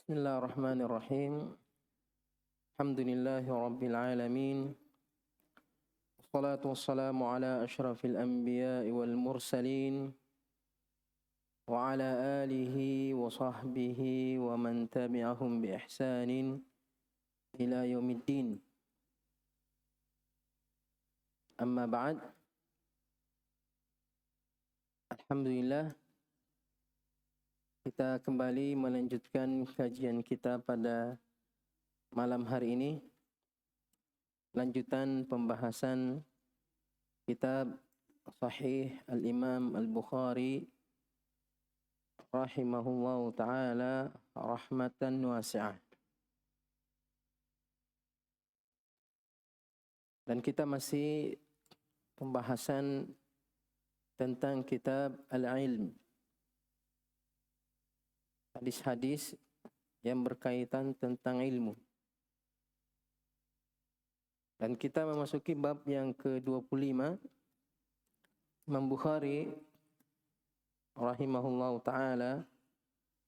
Bismillahirrahmanirrahim. Alhamdulillahi rabbil alamin. Wassalatu wassalamu ala asyrafil anbiya'i wal mursalin wa ala alihi wa sahbihi wa man tabi'ahum bi ihsanin ila yaumiddin. Amma ba'd. Alhamdulillah, kita kembali melanjutkan kajian kita pada malam hari ini. Lanjutan pembahasan kitab Sahih Al-Imam Al-Bukhari rahimahullahu ta'ala rahmatan wasi'ah. Dan kita masih pembahasan tentang kitab Al-Ilm. Hadis-hadis yang berkaitan tentang ilmu. Dan kita memasuki bab yang ke-25. Imam Bukhari rahimahullahu ta'ala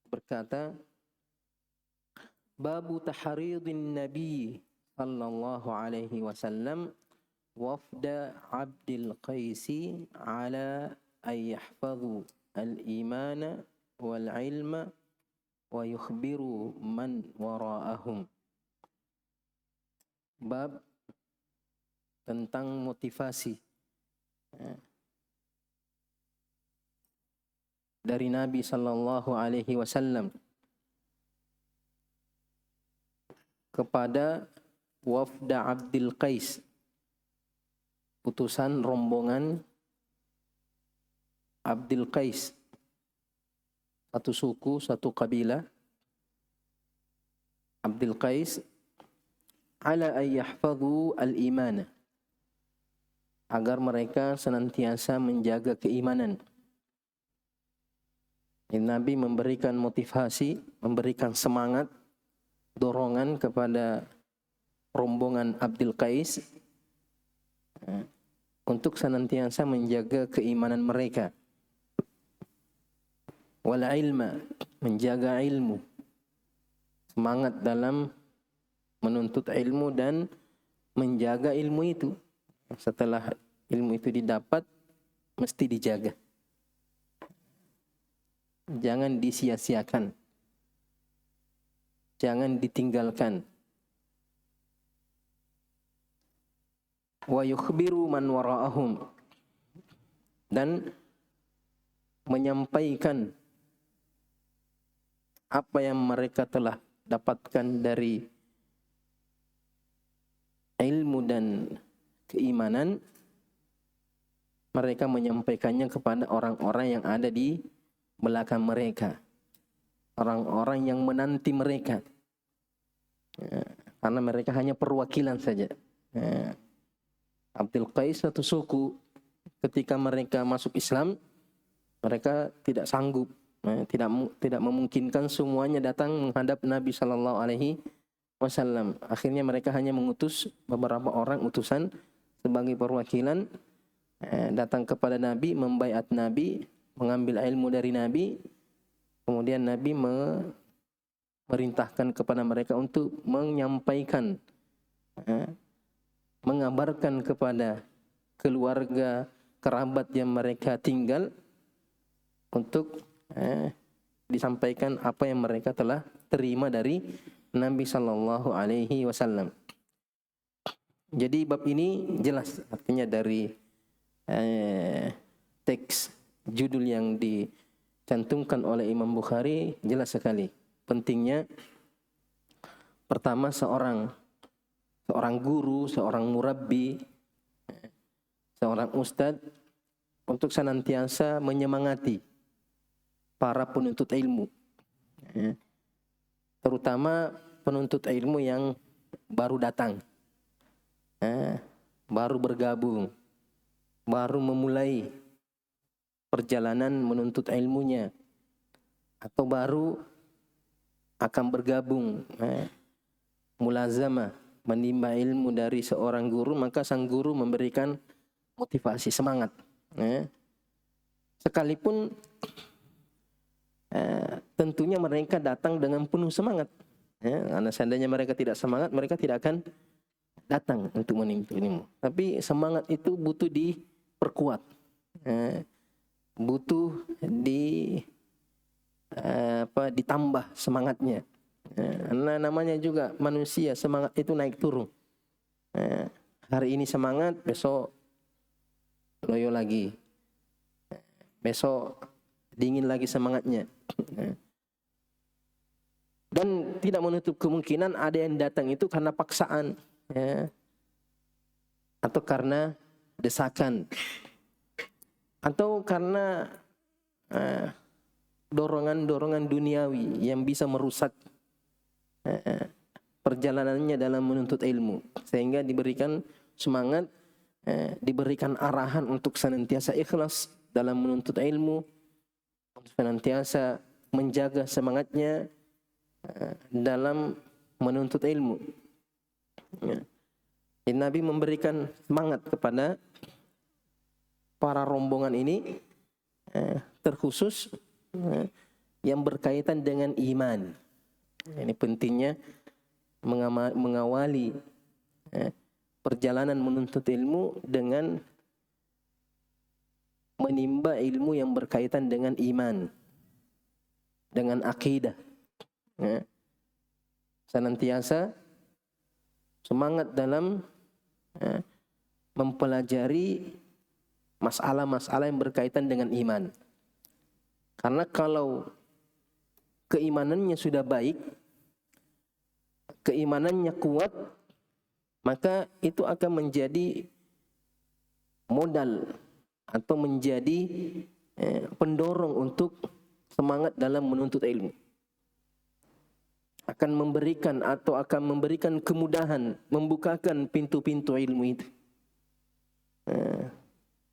berkata, Babu tahridin Nabi sallallahu alaihi wasallam wafda Abdil Qaisi ala ay yahfadhu al-imana wal-ilma wa yukhbiru man wara'ahum. Bab tentang motivasi dari Nabi sallallahu alaihi wasallam kepada wafda Abdil Qais, utusan rombongan Abdil Qais, satu suku, satu kabilah. Abdul Qais ala ay yahfadhu al-imana, agar mereka senantiasa menjaga keimanan. Nabi memberikan motivasi, memberikan semangat, dorongan kepada rombongan Abdul Qais untuk senantiasa menjaga keimanan mereka. Wal ilma, menjaga ilmu, semangat dalam menuntut ilmu dan menjaga ilmu itu. Setelah ilmu itu didapat, mesti dijaga, jangan disia-siakan, jangan ditinggalkan. Wa yukhbiru man wara'ahum, dan menyampaikan apa yang mereka telah dapatkan dari ilmu dan keimanan. Mereka menyampaikannya kepada orang-orang yang ada di belakang mereka, orang-orang yang menanti mereka, karena mereka hanya perwakilan saja. Abdul Qais satu suku, ketika mereka masuk Islam, mereka tidak sanggup, tidak memungkinkan semuanya datang menghadap Nabi sallallahu alaihi wasallam. Akhirnya mereka hanya mengutus beberapa orang utusan sebagai perwakilan, datang kepada Nabi, membaiat Nabi, mengambil ilmu dari Nabi. Kemudian Nabi memerintahkan kepada mereka untuk menyampaikan, mengabarkan kepada keluarga, kerabat yang mereka tinggal, untuk disampaikan apa yang mereka telah terima dari Nabi sallallahu alaihi wasallam. Jadi bab ini jelas artinya dari teks judul yang dicantumkan oleh Imam Bukhari, jelas sekali pentingnya. Pertama, seorang guru, seorang murabbi, seorang ustadz untuk senantiasa menyemangati para penuntut ilmu, terutama penuntut ilmu yang baru datang, baru bergabung, baru memulai perjalanan menuntut ilmunya, atau baru akan bergabung, mulazamah, menimba ilmu dari seorang guru. Maka sang guru memberikan motivasi, semangat, sekalipun tentunya mereka datang dengan penuh semangat. Karena seandainya mereka tidak semangat, mereka tidak akan datang untuk menimpunimu. Tapi semangat itu butuh diperkuat, butuh ditambah semangatnya. Karena namanya juga manusia, semangat itu naik turun. Hari ini semangat, besok loyo lagi, besok dingin lagi semangatnya. Dan tidak menutup kemungkinan ada yang datang itu karena paksaan, atau karena desakan, atau karena dorongan-dorongan duniawi yang bisa merusak perjalanannya dalam menuntut ilmu, sehingga diberikan semangat, diberikan arahan untuk senantiasa ikhlas dalam menuntut ilmu, senantiasa menjaga semangatnya dalam menuntut ilmu. Nabi memberikan semangat kepada para rombongan ini, terkhusus yang berkaitan dengan iman. Ini pentingnya mengawali perjalanan menuntut ilmu dengan menimba ilmu yang berkaitan dengan iman, dengan akidah. Senantiasa semangat dalam mempelajari masalah-masalah yang berkaitan dengan iman. Karena kalau keimanannya sudah baik, keimanannya kuat, maka itu akan menjadi modal atau menjadi pendorong untuk semangat dalam menuntut ilmu. Akan memberikan atau akan memberikan kemudahan, membukakan pintu-pintu ilmu itu.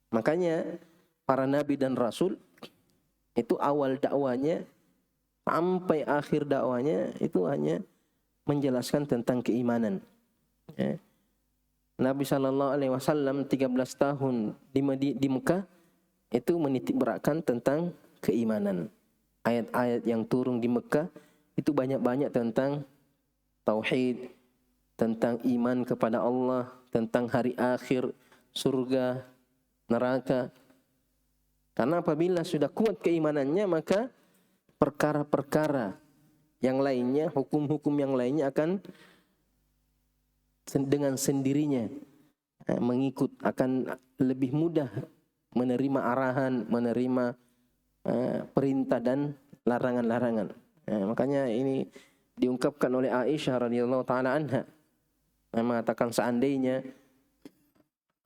Makanya para nabi dan rasul itu awal dakwanya sampai akhir dakwanya itu hanya menjelaskan tentang keimanan. Nabi SAW 13 tahun di Mekah itu menitik beratkan tentang keimanan. Ayat-ayat yang turun di Mekah itu banyak-banyak tentang tauhid, tentang iman kepada Allah, tentang hari akhir, surga, neraka. Karena apabila sudah kuat keimanannya, maka perkara-perkara yang lainnya, hukum-hukum yang lainnya akan dengan sendirinya mengikut, akan lebih mudah menerima arahan, menerima perintah dan larangan-larangan. Makanya ini diungkapkan oleh Aisyah radhiyallahu taala anha, mengatakan seandainya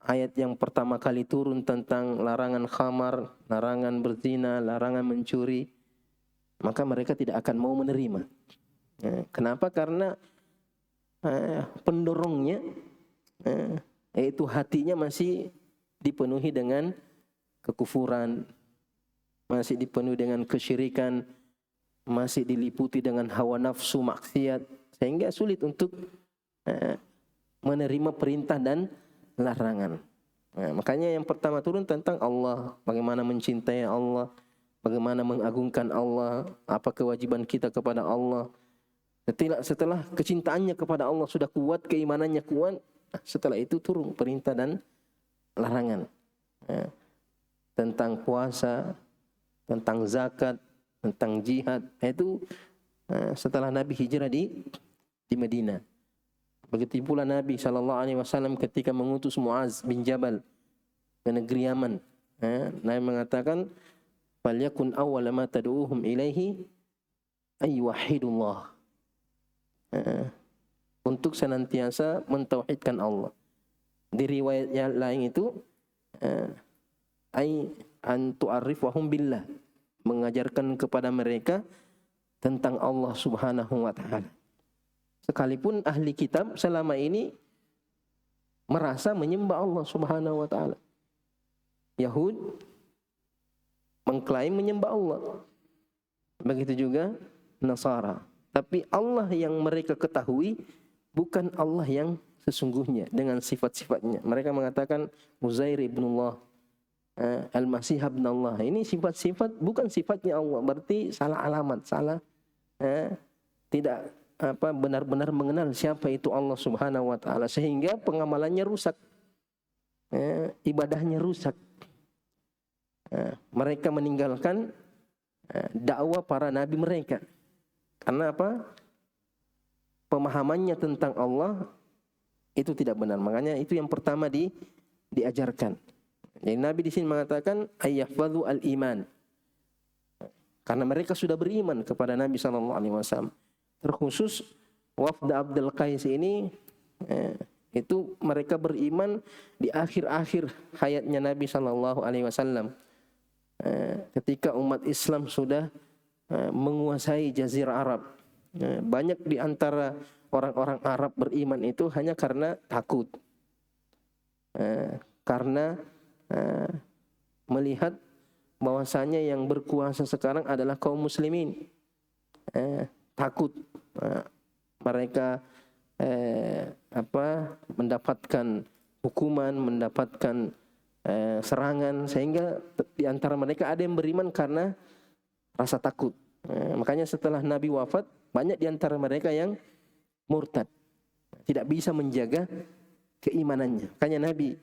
ayat yang pertama kali turun tentang larangan khamar, larangan berzina, larangan mencuri, maka mereka tidak akan mau menerima. Kenapa? Karena pendorongnya, yaitu hatinya masih dipenuhi dengan kekufuran, masih dipenuhi dengan kesyirikan, masih diliputi dengan hawa nafsu maksiat, sehingga sulit untuk menerima perintah dan larangan. Makanya yang pertama turun tentang Allah, bagaimana mencintai Allah, bagaimana mengagungkan Allah, apa kewajiban kita kepada Allah. Setelah kecintaannya kepada Allah sudah kuat, keimanannya kuat, setelah itu turun perintah dan larangan. Tentang puasa, tentang zakat, tentang jihad. Itu setelah Nabi hijrah di Madinah. Begitu pula Nabi SAW ketika mengutus Muaz bin Jabal ke negeri Yaman. Nabi mengatakan, "Falyakun awwala ma tad'uuhum ilaihi ay wahidullah." Untuk senantiasa mentauhidkan Allah. Di riwayat yang lain itu ay an tu'arrifahum billah, mengajarkan kepada mereka tentang Allah Subhanahu wa taala. Sekalipun ahli kitab selama ini merasa menyembah Allah Subhanahu wa taala. Yahud mengklaim menyembah Allah. Begitu juga Nasara. Tapi Allah yang mereka ketahui bukan Allah yang sesungguhnya dengan sifat-sifatnya. Mereka mengatakan Uzair ibnullah, Al-Masih ibnullah. Ini sifat-sifat bukan sifatnya Allah, berarti salah alamat, salah tidak benar-benar mengenal siapa itu Allah Subhanahu wa taala, sehingga pengamalannya rusak. Ibadahnya rusak. Mereka meninggalkan dakwah para nabi mereka. Karena apa? Pemahamannya tentang Allah itu tidak benar. Makanya itu yang pertama diajarkan. Jadi Nabi di sini mengatakan ayyahfadhu al-iman. Karena mereka sudah beriman kepada Nabi SAW. Terkhusus wafd Abdul Qais ini itu mereka beriman di akhir-akhir hayatnya Nabi SAW. Ketika umat Islam sudah menguasai Jazirah Arab. Banyak di antara orang-orang Arab beriman itu hanya karena takut. Karena melihat bahwasanya yang berkuasa sekarang adalah kaum muslimin. Takut mereka mendapatkan hukuman, mendapatkan serangan, sehingga di antara mereka ada yang beriman karena rasa takut. Makanya setelah Nabi wafat, banyak di antara mereka yang murtad, tidak bisa menjaga keimanannya. Makanya Nabi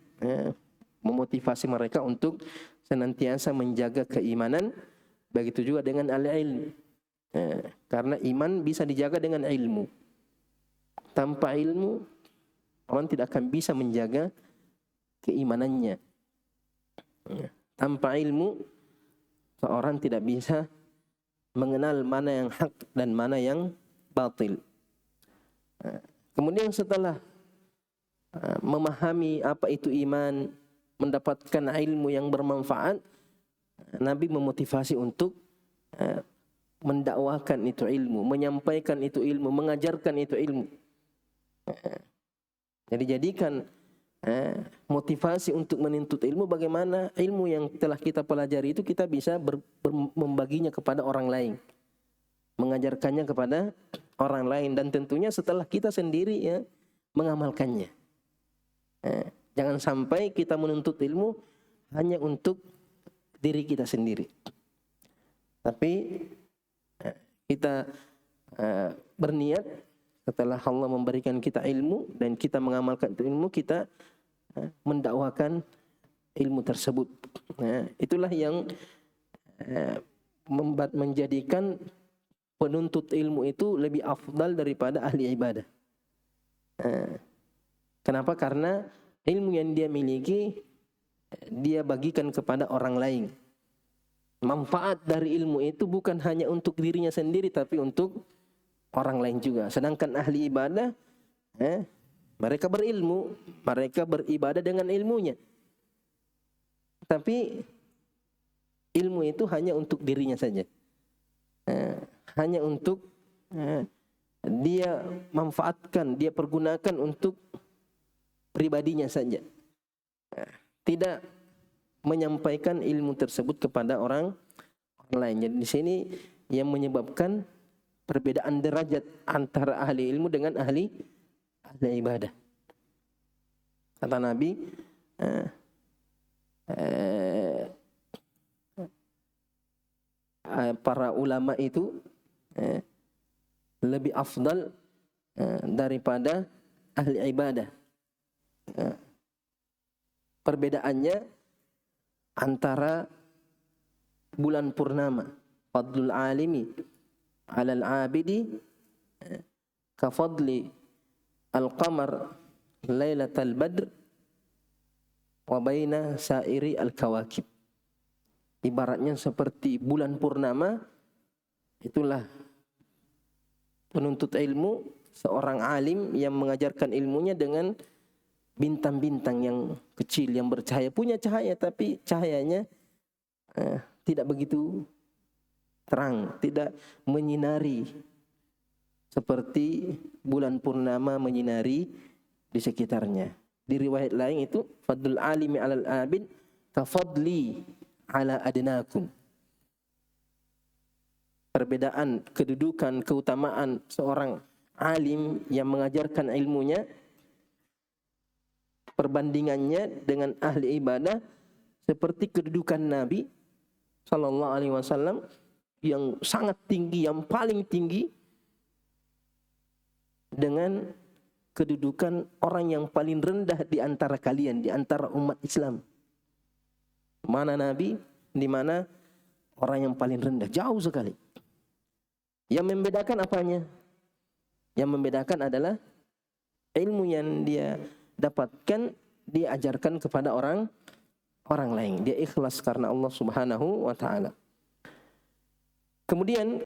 memotivasi mereka untuk senantiasa menjaga keimanan. Begitu juga dengan al-ilm, karena iman bisa dijaga dengan ilmu. Tanpa ilmu orang tidak akan bisa menjaga keimanannya. Tanpa ilmu seorang tidak bisa mengenal mana yang hak dan mana yang batil. Kemudian setelah memahami apa itu iman, mendapatkan ilmu yang bermanfaat, Nabi memotivasi untuk mendakwakan itu ilmu, menyampaikan itu ilmu, mengajarkan itu ilmu. Jadi jadikan motivasi untuk menuntut ilmu, bagaimana ilmu yang telah kita pelajari itu kita bisa membaginya kepada orang lain, mengajarkannya kepada orang lain, dan tentunya setelah kita sendiri mengamalkannya. Jangan sampai kita menuntut ilmu hanya untuk diri kita sendiri, tapi kita berniat setelah Allah memberikan kita ilmu dan kita mengamalkan ilmu, kita mendakwakan ilmu tersebut. Itulah yang menjadikan penuntut ilmu itu lebih afdal daripada ahli ibadah. Kenapa? Karena ilmu yang dia miliki dia bagikan kepada orang lain. Manfaat dari ilmu itu bukan hanya untuk dirinya sendiri, tapi untuk orang lain juga. Sedangkan ahli ibadah, mereka berilmu, mereka beribadah dengan ilmunya. Tapi ilmu itu hanya untuk dirinya saja. Hanya untuk dia manfaatkan, dia pergunakan untuk pribadinya saja. Tidak menyampaikan ilmu tersebut kepada orang lain. Jadi di sini yang menyebabkan perbedaan derajat antara ahli ilmu dengan ahli ibadah. Kata Nabi, para ulama itu lebih afdal daripada ahli ibadah. Perbedaannya antara bulan purnama, fadlul alimi alal abidi ka fadli al-qamar lailatal badr wa baina sairi al-kawakib. Ibaratnya seperti bulan purnama, itulah penuntut ilmu, seorang alim yang mengajarkan ilmunya dengan bintang-bintang yang kecil yang bercahaya, punya cahaya tapi cahayanya tidak begitu terang, tidak menyinari seperti bulan purnama menyinari di sekitarnya. Di riwayat lain itu fadlul alimi alal abid ka fadli ala adnakum. Perbedaan kedudukan, keutamaan seorang alim yang mengajarkan ilmunya, perbandingannya dengan ahli ibadah seperti kedudukan Nabi sallallahu alaihi wasallam yang sangat tinggi, yang paling tinggi, dengan kedudukan orang yang paling rendah di antara kalian, di antara umat Islam. Mana Nabi, di mana orang yang paling rendah, jauh sekali. Yang membedakan apanya? Yang membedakan adalah ilmu yang dia dapatkan, dia ajarkan kepada orang lain. Dia ikhlas karena Allah Subhanahu wa taala. Kemudian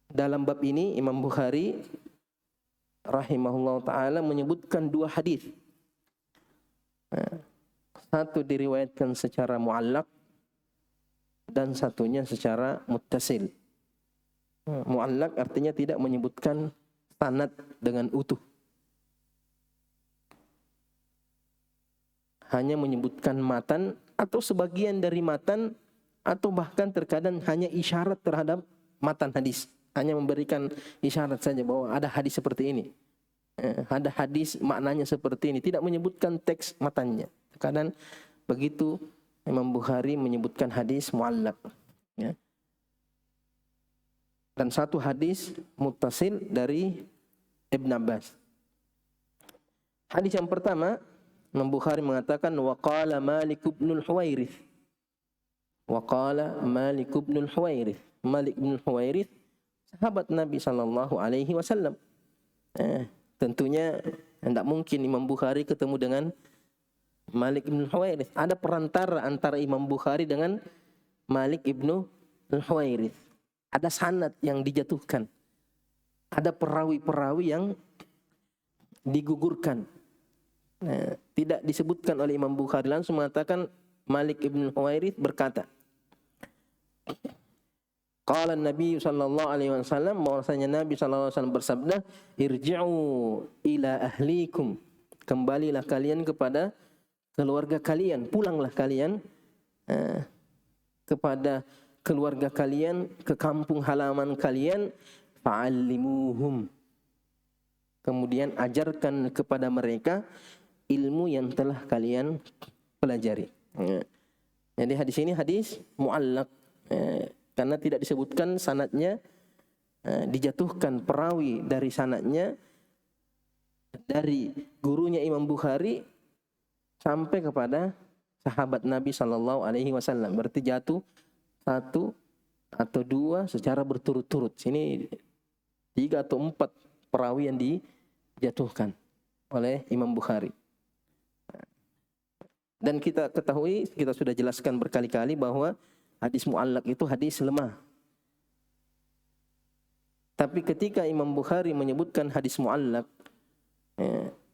dalam bab ini Imam Bukhari rahimahullah taala menyebutkan dua hadis. Satu diriwayatkan secara muallaq dan satunya secara muttasil. Muallaq artinya tidak menyebutkan sanad dengan utuh. Hanya menyebutkan matan atau sebagian dari matan, atau bahkan terkadang hanya isyarat terhadap matan hadis. Hanya memberikan isyarat saja bahwa ada hadis seperti ini. Ada hadis maknanya seperti ini. Tidak menyebutkan teks matannya. Terkadang begitu Imam Bukhari menyebutkan hadis muallaq. Ya. Dan satu hadis muttasil dari Ibn Abbas. Hadis yang pertama, Imam Bukhari mengatakan waqala Malik bin al-Huwairits. Waqala Malik bin al-Huwairits. Malik bin al-Huwairits sahabat Nabi sallallahu alaihi wasallam. Tentunya tidak mungkin Imam Bukhari ketemu dengan Malik bin al-Huwairits. Ada perantara antara Imam Bukhari dengan Malik bin al-Huwairits. Ada sanad yang dijatuhkan. Ada perawi-perawi yang digugurkan. Tidak disebutkan oleh Imam Bukhari, langsung mengatakan Malik ibn Huwairits berkata, qala Nabi sallallahu alaihi wasallam, bahwasanya Nabi sallallahu alaihi wasallam bersabda, irji'u ila ahlikum, kembalilah kalian kepada keluarga kalian, pulanglah kalian kepada keluarga kalian, ke kampung halaman kalian, fa'allimuhum, kemudian ajarkan kepada mereka ilmu yang telah kalian pelajari. Jadi hadis ini hadis muallaq, karena tidak disebutkan sanadnya, dijatuhkan perawi dari sanadnya dari gurunya Imam Bukhari sampai kepada sahabat Nabi sallallahu alaihi wasallam. Berarti jatuh satu atau dua secara berturut-turut. Sini 3 atau 4 perawi yang dijatuhkan oleh Imam Bukhari. Dan kita ketahui, kita sudah jelaskan berkali-kali bahwa hadis muallaq itu hadis lemah. Tapi ketika Imam Bukhari menyebutkan hadis muallaq,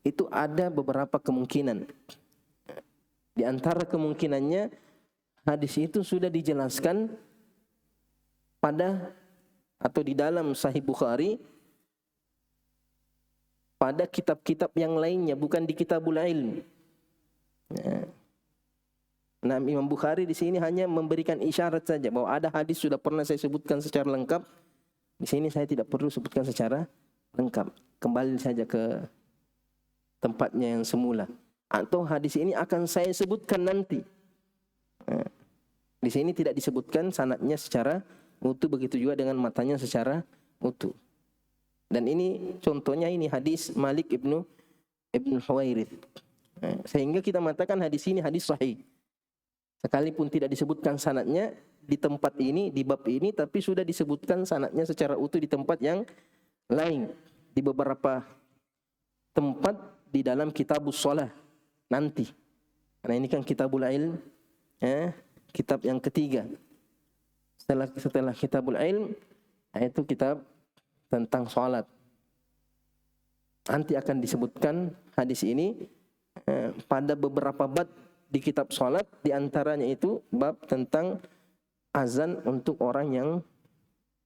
itu ada beberapa kemungkinan. Di antara kemungkinannya, hadis itu sudah dijelaskan pada atau di dalam Sahih Bukhari pada kitab-kitab yang lainnya, bukan di Kitabul Ilm. Nah, Imam Bukhari di sini hanya memberikan isyarat saja bahwa ada hadis sudah pernah saya sebutkan secara lengkap. Di sini saya tidak perlu sebutkan secara lengkap. Kembali saja ke tempatnya yang semula. Atau hadis ini akan saya sebutkan nanti. Di sini tidak disebutkan sanadnya secara utuh, begitu juga dengan matanya secara utuh. Dan ini contohnya ini hadis Malik ibn Huwairits. Sehingga kita mengatakan hadis ini hadis sahih. Sekalipun tidak disebutkan sanadnya di tempat ini, di bab ini, tapi sudah disebutkan sanadnya secara utuh di tempat yang lain. Di beberapa tempat di dalam Kitabus Shalah nanti. Karena ini kan Kitabul Ilm, kitab yang ketiga. Setelah Kitabul Ilm, itu kitab tentang salat. Nanti akan disebutkan hadis ini pada beberapa bab di kitab salat, di antaranya itu bab tentang azan untuk orang yang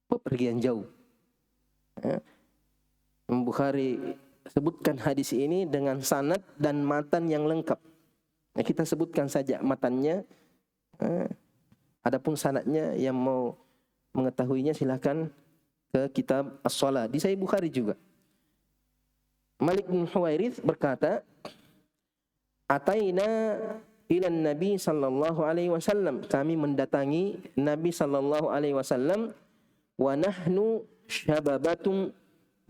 bepergian jauh. Bukhari sebutkan hadis ini dengan sanad dan matan yang lengkap. Nah, kita sebutkan saja matannya. Adapun sanadnya yang mau mengetahuinya silakan ke kitab As-Shalah di Sahih Bukhari juga. Malik bin Huwairits berkata, Ataina ila Nabi sallallahu alaihi wasallam. Kami mendatangi Nabi sallallahu alaihi wasallam wa nahnu syababatum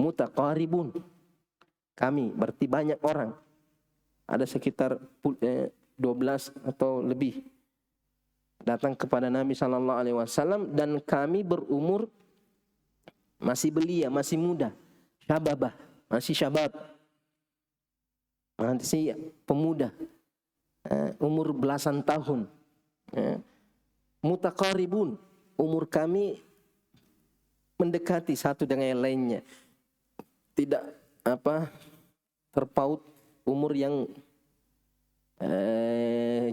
mutaqaribun. Kami berarti banyak orang. Ada sekitar 12 atau lebih datang kepada Nabi sallallahu alaihi wasallam, dan kami berumur masih belia, masih muda. Syababah, masih syabab. Masih pemuda. Umur belasan tahun. Mutaqaribun, umur kami mendekati satu dengan yang lainnya. Tidak terpaut umur yang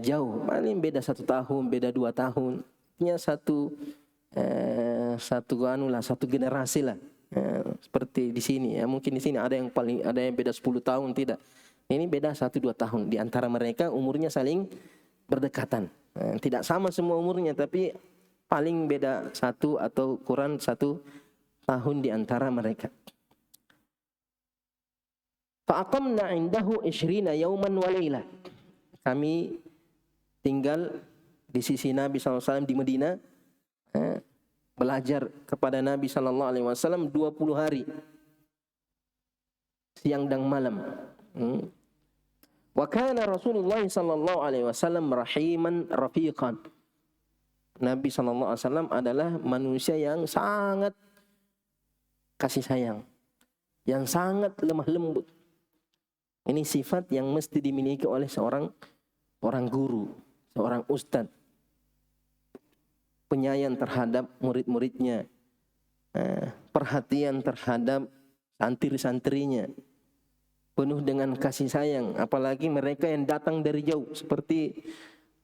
jauh, paling beda 1 tahun, beda 2 tahun. Artinya satu generasi lah. Seperti di sini ya, mungkin di sini ada yang beda 10 tahun, tidak. Ini beda 1-2 tahun. Di antara mereka umurnya saling berdekatan. Tidak sama semua umurnya, tapi paling beda 1 atau kurang 1 tahun di antara mereka. Fa'aqamna indahu 20 yawman wa laylah. Kami tinggal di sisi Nabi SAW di Madinah, belajar kepada Nabi SAW 20 hari, siang dan malam. Wa kana Rasulullah SAW rahiman rafiqan. Nabi SAW adalah manusia yang sangat kasih sayang, yang sangat lemah lembut. Ini sifat yang mesti dimiliki oleh seorang guru, seorang ustadz. Penyayang terhadap murid-muridnya, perhatian terhadap santri-santrinya, penuh dengan kasih sayang. Apalagi mereka yang datang dari jauh, seperti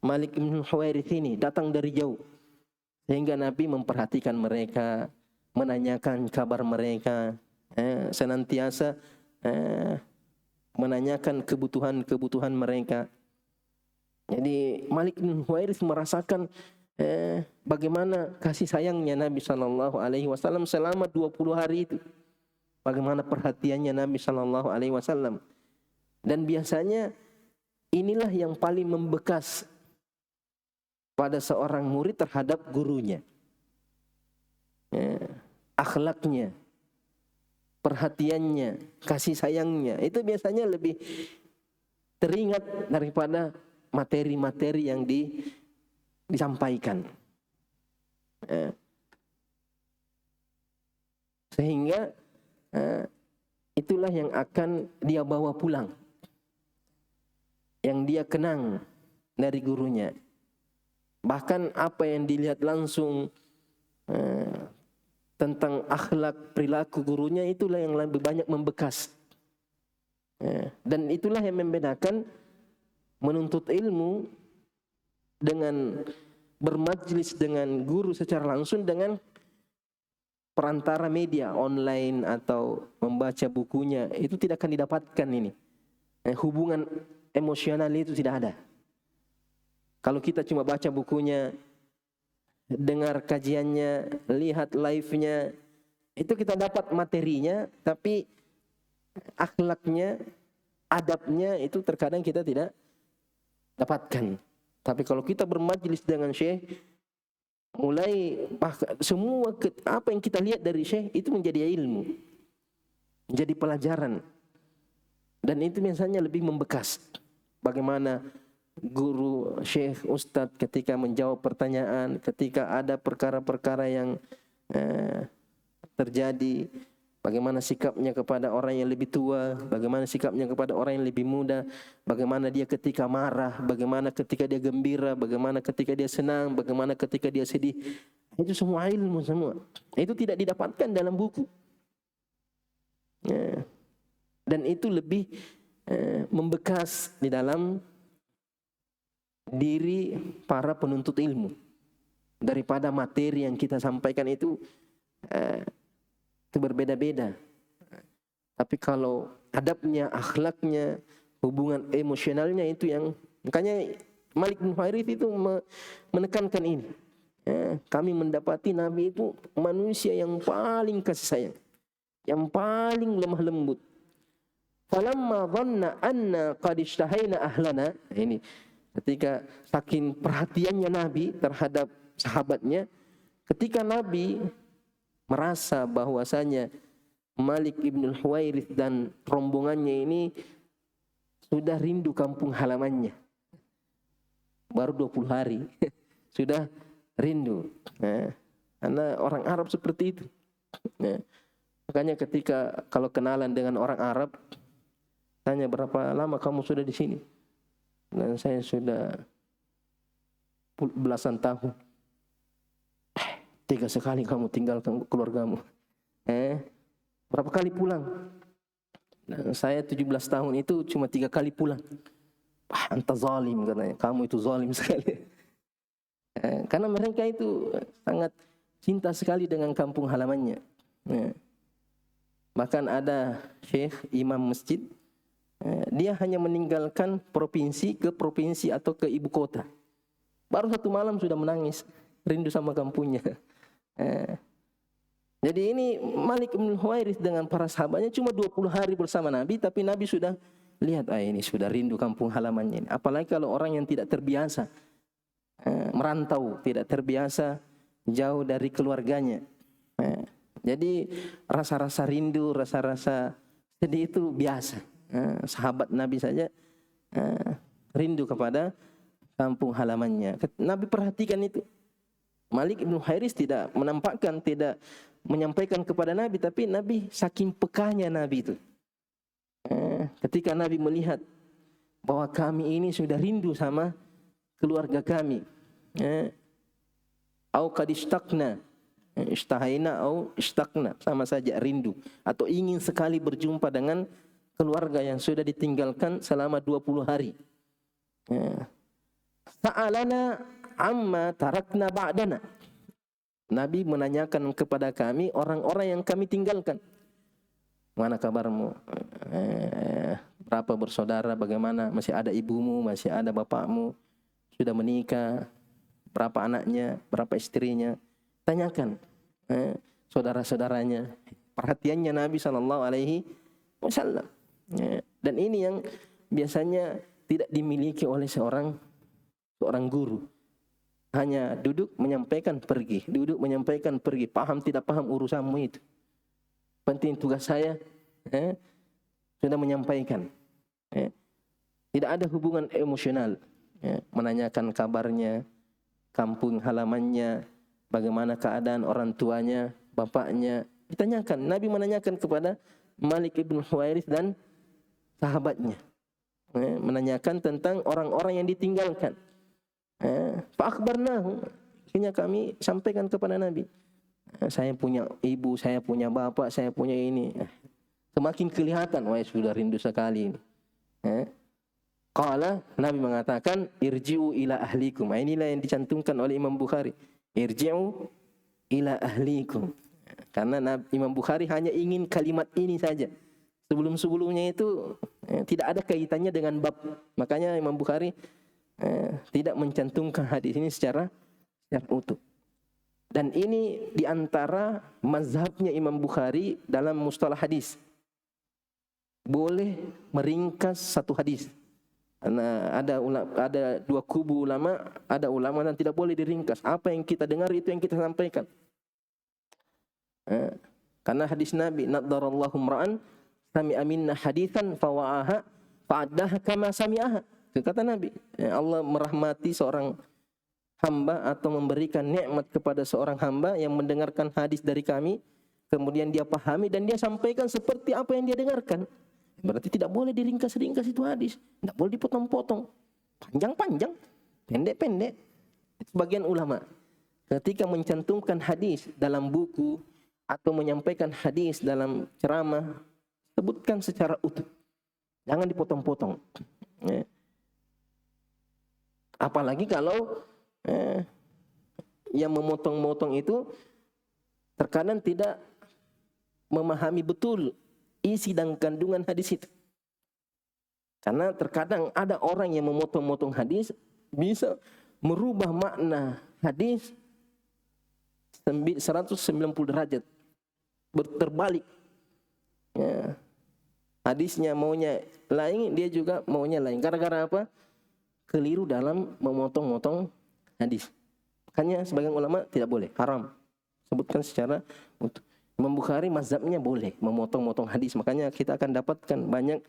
Malik bin Huwairits ini datang dari jauh, sehingga Nabi memperhatikan mereka, menanyakan kabar mereka, senantiasa menanyakan kebutuhan mereka. Jadi Malik bin Huwairits merasakan bagaimana kasih sayangnya Nabi sallallahu alaihi wasallam selama 20 hari itu. Bagaimana perhatiannya Nabi sallallahu alaihi wasallam. Dan biasanya inilah yang paling membekas pada seorang murid terhadap gurunya. Akhlaknya, perhatiannya, kasih sayangnya, itu biasanya lebih teringat daripada materi-materi yang disampaikan. Sehingga itulah yang akan dia bawa pulang, yang dia kenang dari gurunya. Bahkan apa yang dilihat langsung tentang akhlak, perilaku gurunya, itulah yang lebih banyak membekas. Dan itulah yang membedakan menuntut ilmu dengan bermajlis dengan guru secara langsung dengan perantara media online atau membaca bukunya. Itu tidak akan didapatkan ini. Hubungan emosional itu tidak ada. Kalau kita cuma baca bukunya, dengar kajiannya, lihat live-nya, itu kita dapat materinya, tapi akhlaknya, adabnya itu terkadang kita tidak dapatkan. Tapi kalau kita bermajlis dengan syekh, mulai semua apa yang kita lihat dari syekh itu menjadi ilmu, menjadi pelajaran, dan itu biasanya lebih membekas. Bagaimana guru, syekh, ustadz ketika menjawab pertanyaan, ketika ada perkara-perkara yang terjadi, bagaimana sikapnya kepada orang yang lebih tua, bagaimana sikapnya kepada orang yang lebih muda, bagaimana dia ketika marah, bagaimana ketika dia gembira, bagaimana ketika dia senang, bagaimana ketika dia sedih. Itu semua ilmu semua. Itu tidak didapatkan dalam buku. Dan itu lebih membekas di dalam diri para penuntut ilmu daripada materi yang kita sampaikan itu berbeda-beda. Tapi kalau adabnya, akhlaknya, hubungan emosionalnya, itu yang, makanya Malik bin Huwairits itu menekankan ini. Kami mendapati Nabi itu manusia yang paling kasih sayang, yang paling lemah lembut. Falamma dhanna anna qad ishtahayna ahlana, ini Ketika saking perhatiannya Nabi terhadap sahabatnya, ketika Nabi merasa bahwasanya Malik ibn Huwairits dan rombongannya ini sudah rindu kampung halamannya. Baru 20 hari sudah rindu. Karena orang Arab seperti itu. Makanya ketika kalau kenalan dengan orang Arab, tanya berapa lama kamu sudah di sini? Dan saya sudah belasan tahun. Tega sekali kamu tinggalkan keluargamu. Berapa kali pulang? Nah, saya 17 tahun itu cuma 3 kali pulang. Anta zalim katanya. Kamu itu zalim sekali. Karena mereka itu sangat cinta sekali dengan kampung halamannya. Bahkan ada syekh imam masjid, dia hanya meninggalkan provinsi ke provinsi atau ke ibu kota. Baru 1 malam sudah menangis, rindu sama kampungnya. Jadi ini Malik bin Huwairits dengan para sahabatnya cuma 20 hari bersama Nabi, tapi Nabi sudah lihat, ini sudah rindu kampung halamannya. Apalagi kalau orang yang tidak terbiasa merantau, tidak terbiasa jauh dari keluarganya. Jadi rasa-rasa rindu, rasa-rasa sedih itu biasa. Sahabat Nabi saja rindu kepada kampung halamannya. Nabi perhatikan itu. Malik bin Huwairits tidak menampakkan, tidak menyampaikan kepada Nabi, tapi Nabi saking pekanya Nabi itu. Ketika Nabi melihat bahwa kami ini sudah rindu sama keluarga kami. Au qad ishtaqna, ishtahaina au ishtaqna, sama saja rindu atau ingin sekali berjumpa dengan keluarga yang sudah ditinggalkan selama 20 hari. Sa'alana amma tarakna ba'dana. Nabi menanyakan kepada kami orang-orang yang kami tinggalkan. Mana kabarmu? Berapa bersaudara? Bagaimana? Masih ada ibumu? Masih ada bapakmu? Sudah menikah? Berapa anaknya? Berapa istrinya? Tanyakan saudara-saudaranya. Perhatiannya Nabi SAW. Dan ini yang biasanya tidak dimiliki oleh seorang guru. Hanya duduk menyampaikan pergi, duduk menyampaikan pergi, paham tidak paham urusanmu itu. Penting tugas saya sudah menyampaikan. Tidak ada hubungan emosional. Menanyakan kabarnya, kampung halamannya, bagaimana keadaan orang tuanya, bapaknya, ditanyakan. Nabi menanyakan kepada Malik ibn Huwairits dan sahabatnya, menanyakan tentang orang-orang yang ditinggalkan. Fa akhbarnahu, akhirnya kami sampaikan kepada Nabi. Saya punya ibu, saya punya bapak, saya punya ini. Semakin kelihatan, wah sudah rindu sekali ini. Qala, Nabi mengatakan, irji'u ila ahlikum. Inilah yang dicantumkan oleh Imam Bukhari. Irji'u ila ahlikum. Karena Imam Bukhari hanya ingin kalimat ini saja. Sebelum-sebelumnya itu tidak ada kaitannya dengan bab. Makanya Imam Bukhari tidak mencantumkan hadis ini secara utuh. Dan ini diantara mazhabnya Imam Bukhari dalam mustalah hadis. Boleh meringkas satu hadis. Karena ada 2 kubu ulama, ada ulama yang tidak boleh diringkas. Apa yang kita dengar itu yang kita sampaikan. Karena hadis Nabi, naddarallahu mra'an sami'a minna haditsan fawa'aha fa'addaha kama sami'aha. Kata Nabi, Allah merahmati seorang hamba atau memberikan nikmat kepada seorang hamba yang mendengarkan hadis dari kami, kemudian dia pahami dan dia sampaikan seperti apa yang dia dengarkan. Berarti tidak boleh diringkas-ringkas itu hadis, tidak boleh dipotong-potong, panjang-panjang, pendek-pendek. Sebagian ulama ketika mencantumkan hadis dalam buku atau menyampaikan hadis dalam ceramah, sebutkan secara utuh, jangan dipotong-potong. Apalagi kalau yang memotong-motong itu terkadang tidak memahami betul isi dan kandungan hadis itu. Karena terkadang ada orang yang memotong-motong hadis bisa merubah makna hadis 190 derajat, terbalik. Hadisnya maunya lain, dia juga maunya lain. Gara-gara apa? keliru dalam memotong-motong hadis. Makanya sebagian ulama tidak boleh, haram. Sebutkan secara utuh. Imam Bukhari mazhabnya boleh memotong-motong hadis. Makanya kita akan dapatkan banyak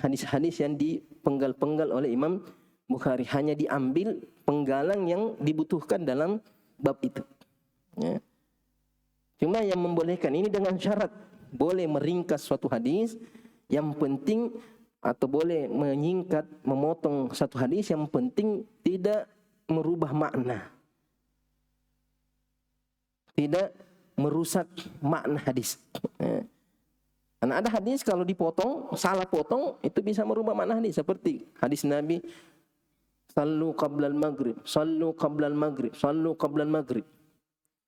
hadis-hadis yang dipenggal-penggal oleh Imam Bukhari. Hanya diambil penggalan yang dibutuhkan dalam bab itu. Ya. Cuma yang membolehkan ini dengan syarat boleh meringkas suatu hadis, yang penting, atau boleh menyingkat, memotong satu hadis, yang penting tidak merubah makna, tidak merusak makna hadis. Karena ada hadis kalau dipotong, salah potong, itu bisa merubah makna hadis. Seperti hadis Nabi, sallu qablal maghrib, sallu qablal maghrib, sallu qablal maghrib.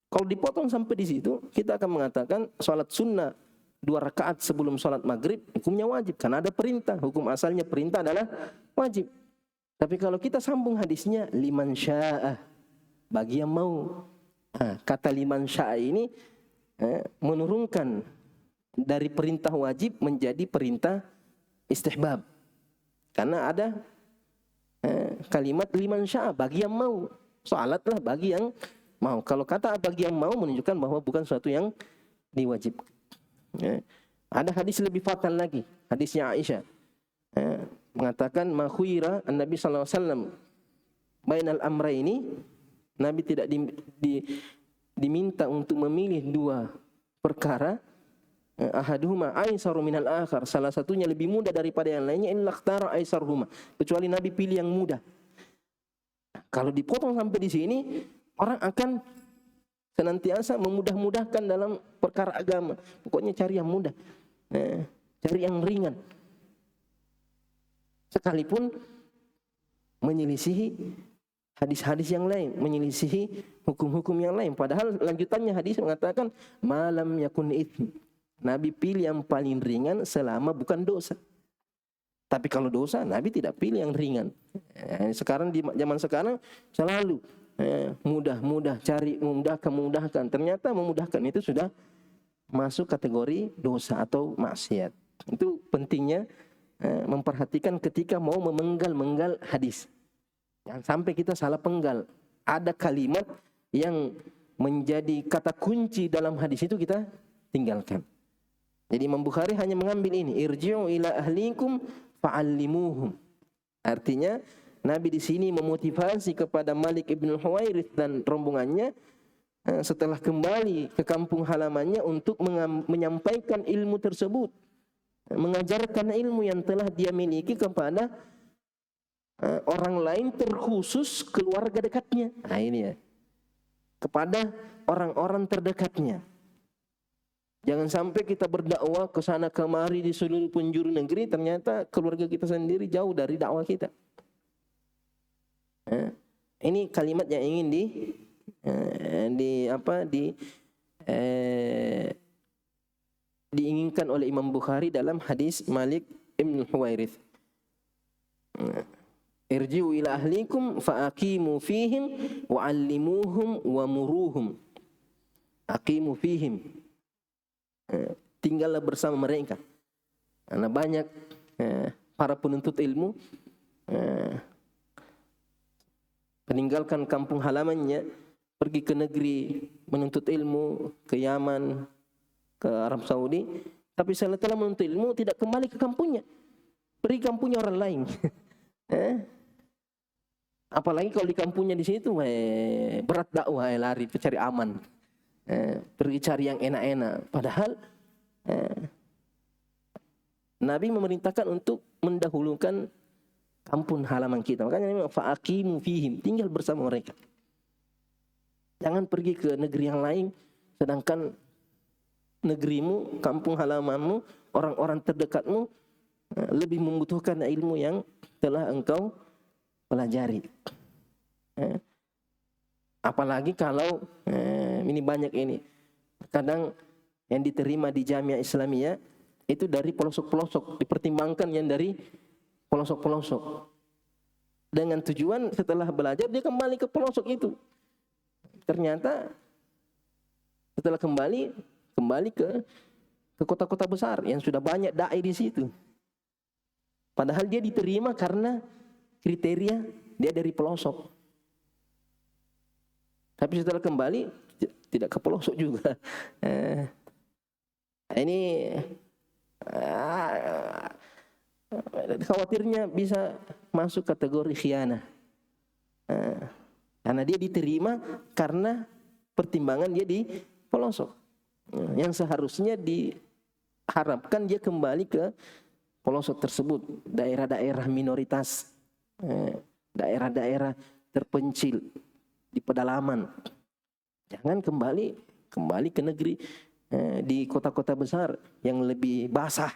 Kalau dipotong sampai di situ, kita akan mengatakan salat sunnah 2 rakaat sebelum salat maghrib hukumnya wajib, karena ada perintah. Hukum asalnya perintah adalah wajib. Tapi kalau kita sambung hadisnya, liman sya'ah, bagi yang mau. Kata liman sya'ah ini menurunkan dari perintah wajib menjadi perintah istihbab. Karena ada kalimat liman sya'ah, bagi yang mau. Salatlah bagi yang mau. Kalau kata bagi yang mau menunjukkan bahwa bukan sesuatu yang diwajibkan. Ada hadis lebih fatal lagi, hadisnya Aisyah. Mengatakan makhuira an-Nabi sallallahu alaihi wasallam bainal amrayni, Nabi tidak diminta untuk memilih 2 perkara, ahaduhuma aisaru minal akhar, salah satunya lebih mudah daripada yang lainnya, illa ikhtara aisaruhuma, kecuali Nabi pilih yang mudah. Kalau dipotong sampai di sini, orang akan senantiasa memudah-mudahkan dalam perkara agama. Pokoknya cari yang mudah, cari yang ringan, sekalipun menyelisihi hadis-hadis yang lain, menyelisihi hukum-hukum yang lain. Padahal lanjutannya hadis mengatakan malam yakun itsm, Nabi pilih yang paling ringan selama bukan dosa. Tapi kalau dosa, Nabi tidak pilih yang ringan. Sekarang di zaman sekarang selalu mudah-mudah, cari memudahkan. Ternyata memudahkan itu sudah masuk kategori dosa atau maksiat. Itu pentingnya memperhatikan ketika mau memenggal hadis. Jangan sampai kita salah penggal. Ada kalimat yang menjadi kata kunci dalam hadis itu kita tinggalkan. Jadi Imam Bukhari hanya mengambil ini, irji'u ila ahlikum fa'allimuhum. Artinya Nabi di sini memotivasi kepada Malik ibn Huwairits dan rombongannya setelah kembali ke kampung halamannya untuk menyampaikan ilmu tersebut, mengajarkan ilmu yang telah dia miliki kepada orang lain, terkhusus keluarga dekatnya. Nah ini ya, kepada orang-orang terdekatnya. Jangan sampai kita berdakwah ke sana kemari di seluruh penjuru negeri, ternyata keluarga kita sendiri jauh dari dakwah kita. Ini kalimat yang ingin diinginkan oleh Imam Bukhari dalam hadis Malik ibn Huwairits. Irji'u ila ahlikum fa'aqimu fihim wa'allimuhum wa muruhum. Aqimu fihim, tinggallah bersama mereka. Karena banyak para penuntut ilmu meninggalkan kampung halamannya, pergi ke negeri menuntut ilmu, ke Yaman, ke Arab Saudi, tapi setelah menuntut ilmu tidak kembali ke kampungnya, pergi kampungnya orang lain. Apalagi kalau di kampungnya di situ berat dakwah, lari cari aman, pergi cari yang enak-enak. Padahal Nabi memerintahkan untuk mendahulukan kampung halaman kita. Makanya fa'aqimu fihim, tinggal bersama mereka. Jangan pergi ke negeri yang lain, sedangkan negerimu, kampung halamanmu, orang-orang terdekatmu lebih membutuhkan ilmu yang telah engkau pelajari. Apalagi kalau ini banyak ini, kadang yang diterima di Jamiah Islamiyah itu dari pelosok-pelosok, dipertimbangkan yang dari pelosok-pelosok, dengan tujuan setelah belajar dia kembali ke pelosok itu. Ternyata setelah kembali ke kota-kota besar yang sudah banyak dai di situ. Padahal dia diterima karena kriteria dia dari pelosok. Tapi setelah kembali tidak ke pelosok juga. Ini khawatirnya bisa masuk kategori khianah. Karena dia diterima karena pertimbangan dia di pelosok. Yang seharusnya diharapkan dia kembali ke pelosok tersebut, daerah-daerah minoritas, daerah-daerah terpencil di pedalaman. Jangan kembali ke negeri di kota-kota besar yang lebih basah,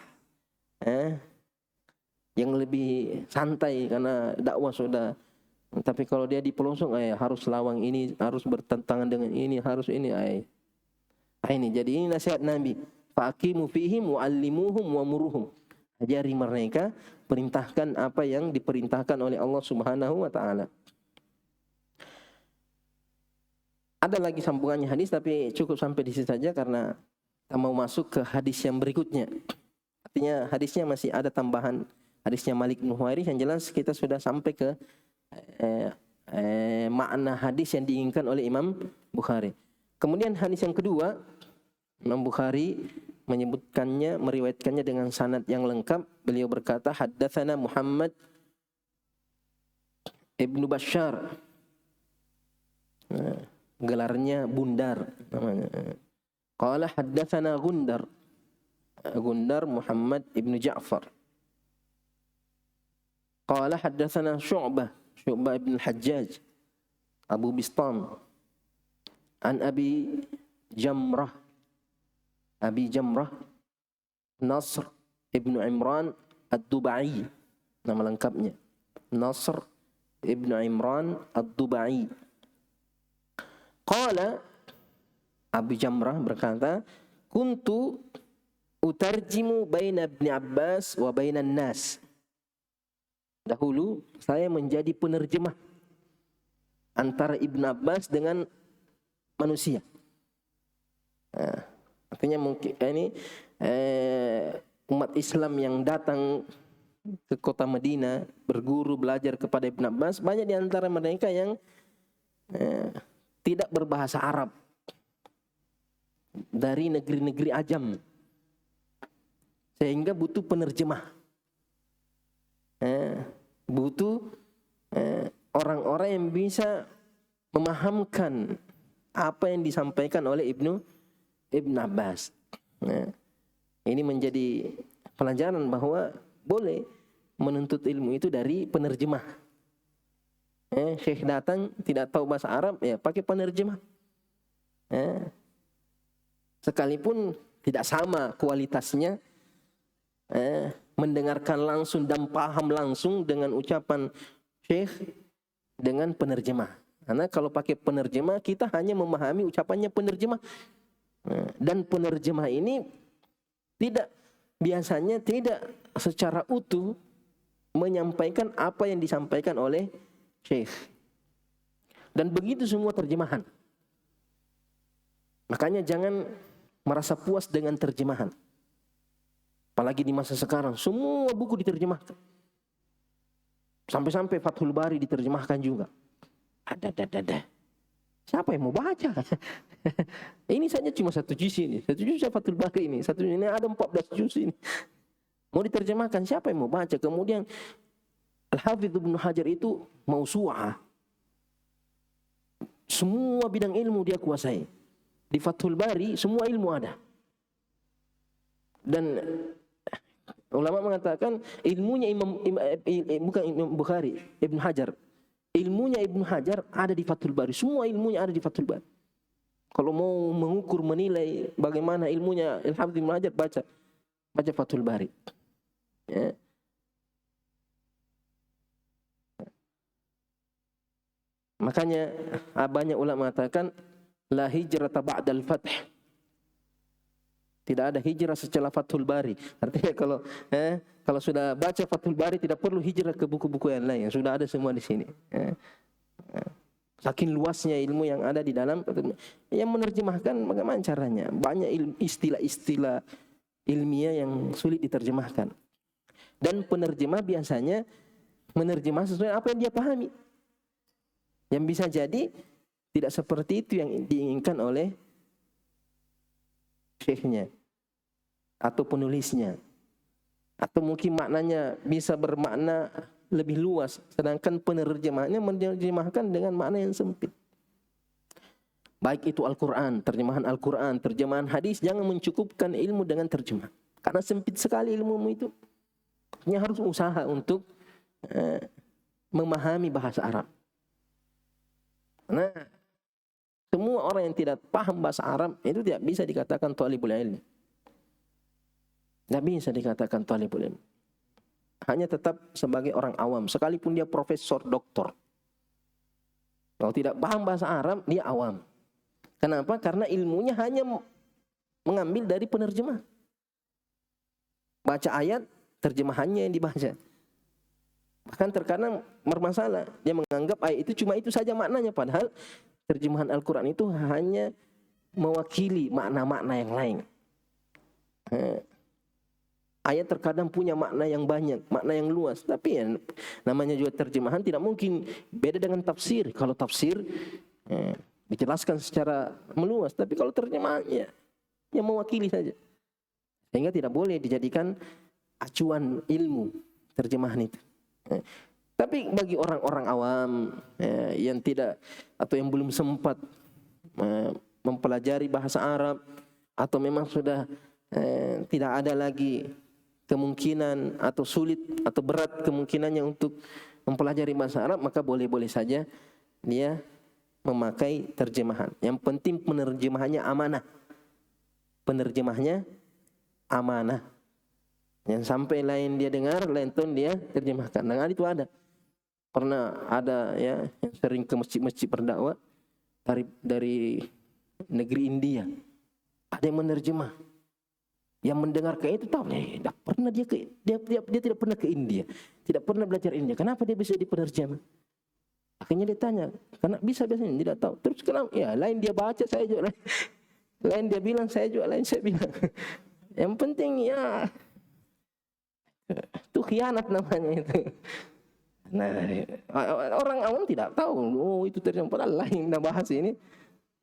yang lebih santai karena dakwah sudah. Tapi kalau dia di pelosok, harus lawang ini, harus bertentangan dengan ini, harus ini. Ini jadi ini nasihat Nabi. Faqimu fihim wa'allimuhum wa'muruhum. Ajari mereka, perintahkan apa yang diperintahkan oleh Allah Subhanahu wa taala. Ada lagi sambungannya hadis, tapi cukup sampai di situ saja karena kita mau masuk ke hadis yang berikutnya. Artinya hadisnya masih ada tambahan hadisnya Malik bin Huwairits. Yang jelas kita sudah sampai ke makna hadis yang diinginkan oleh Imam Bukhari. Kemudian hadis yang kedua, Imam Bukhari menyebutkannya, meriwayatkannya dengan sanad yang lengkap. Beliau berkata, haddatsana Muhammad ibnu Bashar. Gelarnya Bundar namanya. Qala haddatsana Gundar. Gundar Muhammad ibnu Ja'far. Qala haddatsana Syu'bah ibn al-Hajjaj Abu Bistam an Abi Jamrah Nasr ibn Imran ad-Dubai, nama lengkapnya Nasr ibn Imran ad-Dubai. Qala, Abu Jamrah berkata, kuntu utarjimu baina Ibn Abbas wa bainan nas. Dahulu saya menjadi penerjemah antara Ibn Abbas dengan manusia. Artinya mungkin ini umat Islam yang datang ke kota Madinah berguru belajar kepada Ibn Abbas, banyak di antara mereka yang tidak berbahasa Arab, dari negeri-negeri ajam, sehingga butuh penerjemah. Butuh orang-orang yang bisa memahamkan apa yang disampaikan oleh Ibn Abbas. Ini menjadi pelajaran bahwa boleh menuntut ilmu itu dari penerjemah. Syekh datang tidak tahu bahasa Arab, ya pakai penerjemah. Sekalipun tidak sama kualitasnya, mendengarkan langsung dan paham langsung dengan ucapan Syekh dengan penerjemah. Karena kalau pakai penerjemah kita hanya memahami ucapannya penerjemah. Dan penerjemah ini biasanya tidak secara utuh menyampaikan apa yang disampaikan oleh Syekh. Dan begitu semua terjemahan. Makanya jangan merasa puas dengan terjemahan. Apalagi di masa sekarang, semua buku diterjemahkan. Sampai-sampai Fathul Bari diterjemahkan juga. Ada. Siapa yang mau baca? Ini saja cuma satu juz ini. Satu juz Fathul Bari ini. Satu ini ada 14 juz ini. Mau diterjemahkan, siapa yang mau baca? Kemudian Al-Hafidz Ibnu Hajar itu mausu'ah. Semua bidang ilmu dia kuasai. Di Fathul Bari semua ilmu ada. Dan ulama mengatakan ilmunya bukan Imam Bukhari, Ibnu Hajar. Ilmunya Ibnu Hajar ada di Fathul Bari. Semua ilmunya ada di Fathul Bari. Kalau mau mengukur, menilai bagaimana ilmunya Al-Hafidz Ibnu Hajar, baca Fathul Bari. Ya. Makanya banyak ulama mengatakan la hijrata ba'dal fath. Tidak ada hijrah setelah Fathul Bari. Artinya kalau sudah baca Fathul Bari tidak perlu hijrah ke buku-buku yang lain. Sudah ada semua di sini. Saking luasnya ilmu yang ada di dalam, yang menerjemahkan bagaimana caranya. Banyak istilah-istilah ilmiah yang sulit diterjemahkan. Dan penerjemah biasanya menerjemah sesuai apa yang dia pahami. Yang bisa jadi tidak seperti itu yang diinginkan oleh syekhnya atau penulisnya. Atau mungkin maknanya bisa bermakna lebih luas, sedangkan penerjemahnya menerjemahkan dengan makna yang sempit. Baik itu Al-Quran, terjemahan hadis, jangan mencukupkan ilmu dengan terjemah. Karena sempit sekali ilmumu itu. Ini harus usaha untuk memahami bahasa Arab. Nah, semua orang yang tidak paham bahasa Arab itu tidak bisa dikatakan thalibul ilmi. Tidak bisa dikatakan thalibul ilmi. Hanya tetap sebagai orang awam, sekalipun dia profesor, doktor. Kalau tidak paham bahasa Arab, dia awam. Kenapa? Karena ilmunya hanya mengambil dari penerjemah. Baca ayat, terjemahannya yang dibaca. Bahkan terkadang bermasalah, dia menganggap ayat itu cuma itu saja maknanya, padahal terjemahan Al-Quran itu hanya mewakili makna-makna yang lain. Ayat terkadang punya makna yang banyak, makna yang luas. Tapi ya, namanya juga terjemahan tidak mungkin beda dengan tafsir. Kalau tafsir dijelaskan secara meluas, tapi kalau terjemahannya yang mewakili saja. Sehingga tidak boleh dijadikan acuan ilmu terjemahan itu. Tapi bagi orang-orang awam yang tidak atau yang belum sempat mempelajari bahasa Arab, atau memang sudah tidak ada lagi kemungkinan atau sulit atau berat kemungkinannya untuk mempelajari bahasa Arab, maka boleh-boleh saja dia memakai terjemahan. Yang penting penerjemahannya amanah. Penerjemahnya amanah. Yang sampai lain dia dengar, lain ton dia terjemahkan. Nah, itu ada. Pernah ada ya yang sering ke masjid-masjid berdakwah dari negeri India. Ada yang menerjemah. Yang mendengarkan itu tahu, tidak pernah dia tidak pernah ke India, tidak pernah belajar India. Kenapa dia bisa dipenerjemah? Akhirnya dia tanya, karena biasanya tidak tahu. Terus kenapa? Ya, lain dia baca, saya juga lain dia bilang, saya juga lain saya bilang. Yang penting ya itu khianat namanya itu. Nah, orang awam tidak tahu, oh itu terjemah, padahal lain dah bahas ini.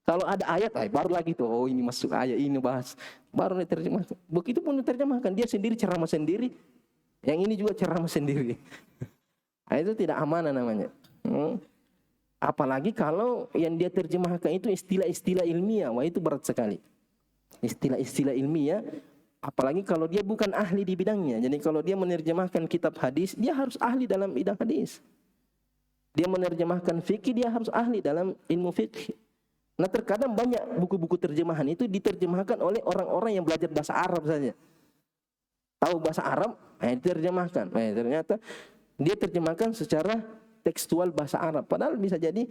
Kalau ada ayat, baru lagi tuh, oh ini masuk ayat ini bahas, baru diterjemah. Begitu pun diterjemahkan, dia sendiri ceramah sendiri, yang ini juga ceramah sendiri. Nah, itu tidak amanah namanya. Apalagi kalau yang dia terjemahkan itu istilah-istilah ilmiah, wah itu berat sekali. Istilah-istilah ilmiah, apalagi kalau dia bukan ahli di bidangnya. Jadi kalau dia menerjemahkan kitab hadis, dia harus ahli dalam bidang hadis. Dia menerjemahkan fikih, dia harus ahli dalam ilmu fikih. Nah, terkadang banyak buku-buku terjemahan itu diterjemahkan oleh orang-orang yang belajar bahasa Arab saja. Tahu bahasa Arab, diterjemahkan. Ternyata dia terjemahkan secara tekstual bahasa Arab. Padahal bisa jadi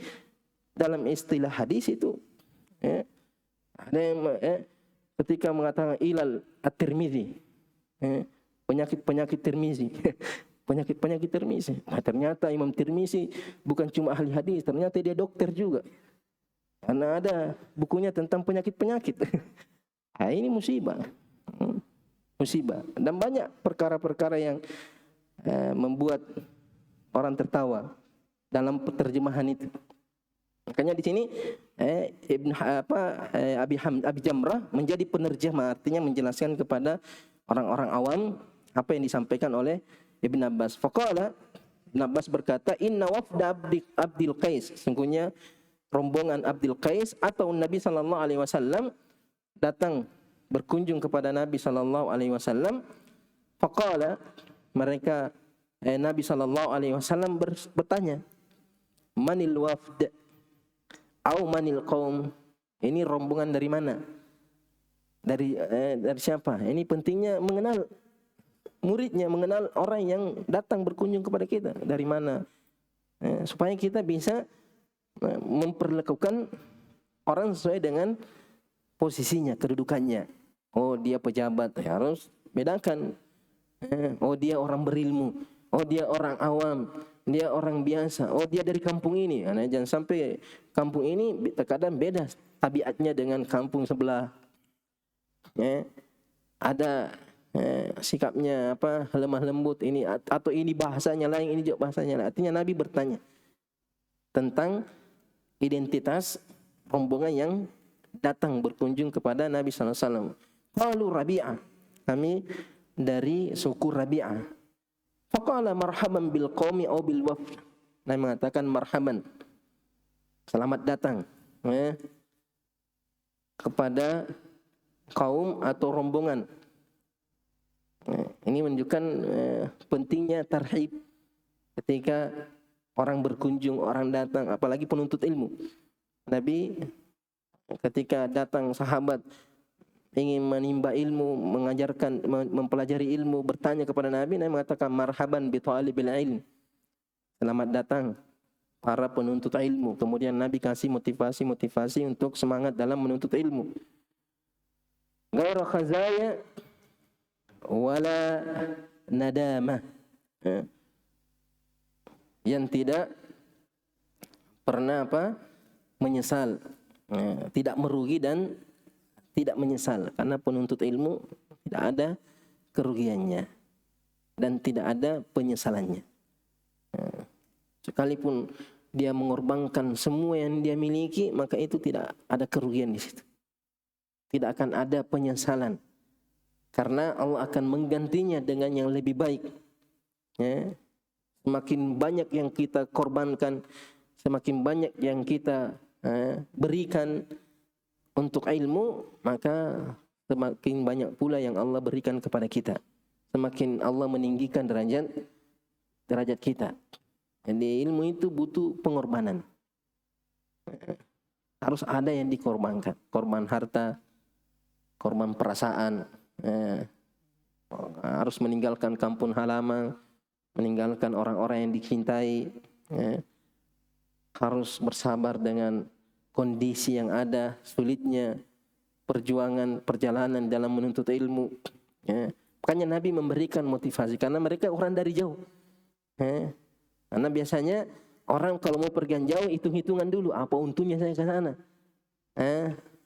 dalam istilah hadis itu ada yang ketika mengatakan ilal at-Tirmizi, penyakit-penyakit Tirmizi. Penyakit-penyakit Tirmizi. Nah, ternyata Imam Tirmizi bukan cuma ahli hadis, ternyata dia dokter juga. Karena ada bukunya tentang penyakit-penyakit. Nah, ini musibah. Musibah. Dan banyak perkara-perkara yang membuat orang tertawa dalam terjemahan itu. Makanya di sini Abi Jamrah menjadi penerjemah, artinya menjelaskan kepada orang-orang awam apa yang disampaikan oleh Ibn Abbas. Faqala, Ibn Abbas berkata, inna wafda Abdil Qais, sungguhnya rombongan Abdil Qais atau Nabi sallallahu alaihi wasallam datang berkunjung kepada Nabi sallallahu alaihi wasallam. Faqala, mereka Nabi sallallahu alaihi wasallam bertanya, manil wafd au manil qaum? Ini rombongan dari mana? Dari siapa? Ini pentingnya mengenal muridnya, mengenal orang yang datang berkunjung kepada kita. Dari mana? Supaya kita bisa memperlakukan orang sesuai dengan posisinya, kedudukannya. Oh, dia pejabat, harus bedakan. Oh, dia orang berilmu. Oh, dia orang awam. Dia orang biasa. Oh, dia dari kampung ini. Nah, jangan sampai kampung ini terkadang beda tabiatnya dengan kampung sebelah. Ada sikapnya lemah lembut ini, atau ini bahasanya lain, ini juga bahasanya lain. Artinya Nabi bertanya tentang identitas rombongan yang datang berkunjung kepada Nabi sallallahu alaihi wasallam. Qalu Rabi'ah, kami dari suku Rabi'ah. Faqala marhaban bil qaumi aw bil wafd. Nabi mengatakan marhaban, selamat datang kepada kaum atau rombongan. Ini menunjukkan pentingnya tarhib ketika orang berkunjung, orang datang, apalagi penuntut ilmu. Nabi ketika datang sahabat ingin menimba ilmu, mengajarkan, mempelajari ilmu, bertanya kepada Nabi, Nabi mengatakan marhaban bi talibil ilm. Selamat datang para penuntut ilmu. Kemudian Nabi kasih motivasi untuk semangat dalam menuntut ilmu. Ghaira khazaya wala nadamah, yang tidak pernah menyesal, tidak merugi dan tidak menyesal, karena penuntut ilmu tidak ada kerugiannya dan tidak ada penyesalannya. Sekalipun dia mengorbankan semua yang dia miliki, maka itu tidak ada kerugian di situ, tidak akan ada penyesalan, karena Allah akan menggantinya dengan yang lebih baik. Semakin banyak yang kita korbankan, semakin banyak yang kita berikan untuk ilmu, maka semakin banyak pula yang Allah berikan kepada kita. Semakin Allah meninggikan derajat kita. Jadi ilmu itu butuh pengorbanan. Harus ada yang dikorbankan, korban harta, korban perasaan, harus meninggalkan kampung halaman, meninggalkan orang-orang yang dicintai, harus bersabar dengan kondisi yang ada, sulitnya perjalanan dalam menuntut ilmu. Makanya Nabi memberikan motivasi, karena mereka orang dari jauh. Karena biasanya orang kalau mau pergi jauh, hitung-hitungan dulu, apa untungnya saya ke sana,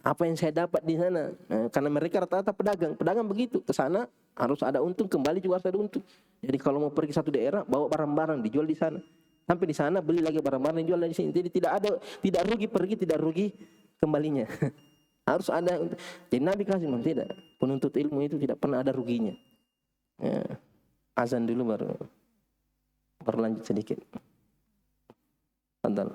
apa yang saya dapat di sana. Karena mereka rata-rata pedagang begitu, ke sana harus ada untung, kembali juga harus ada untung. Jadi kalau mau pergi satu daerah, bawa barang-barang dijual di sana, sampai di sana beli lagi barang-barang dijual di sini. Jadi tidak rugi pergi, tidak rugi kembalinya. Harus ada. Jadi Nabi kasih tidak, penuntut ilmu itu tidak pernah ada ruginya. Azan dulu baru lanjut sedikit. Tafadhal.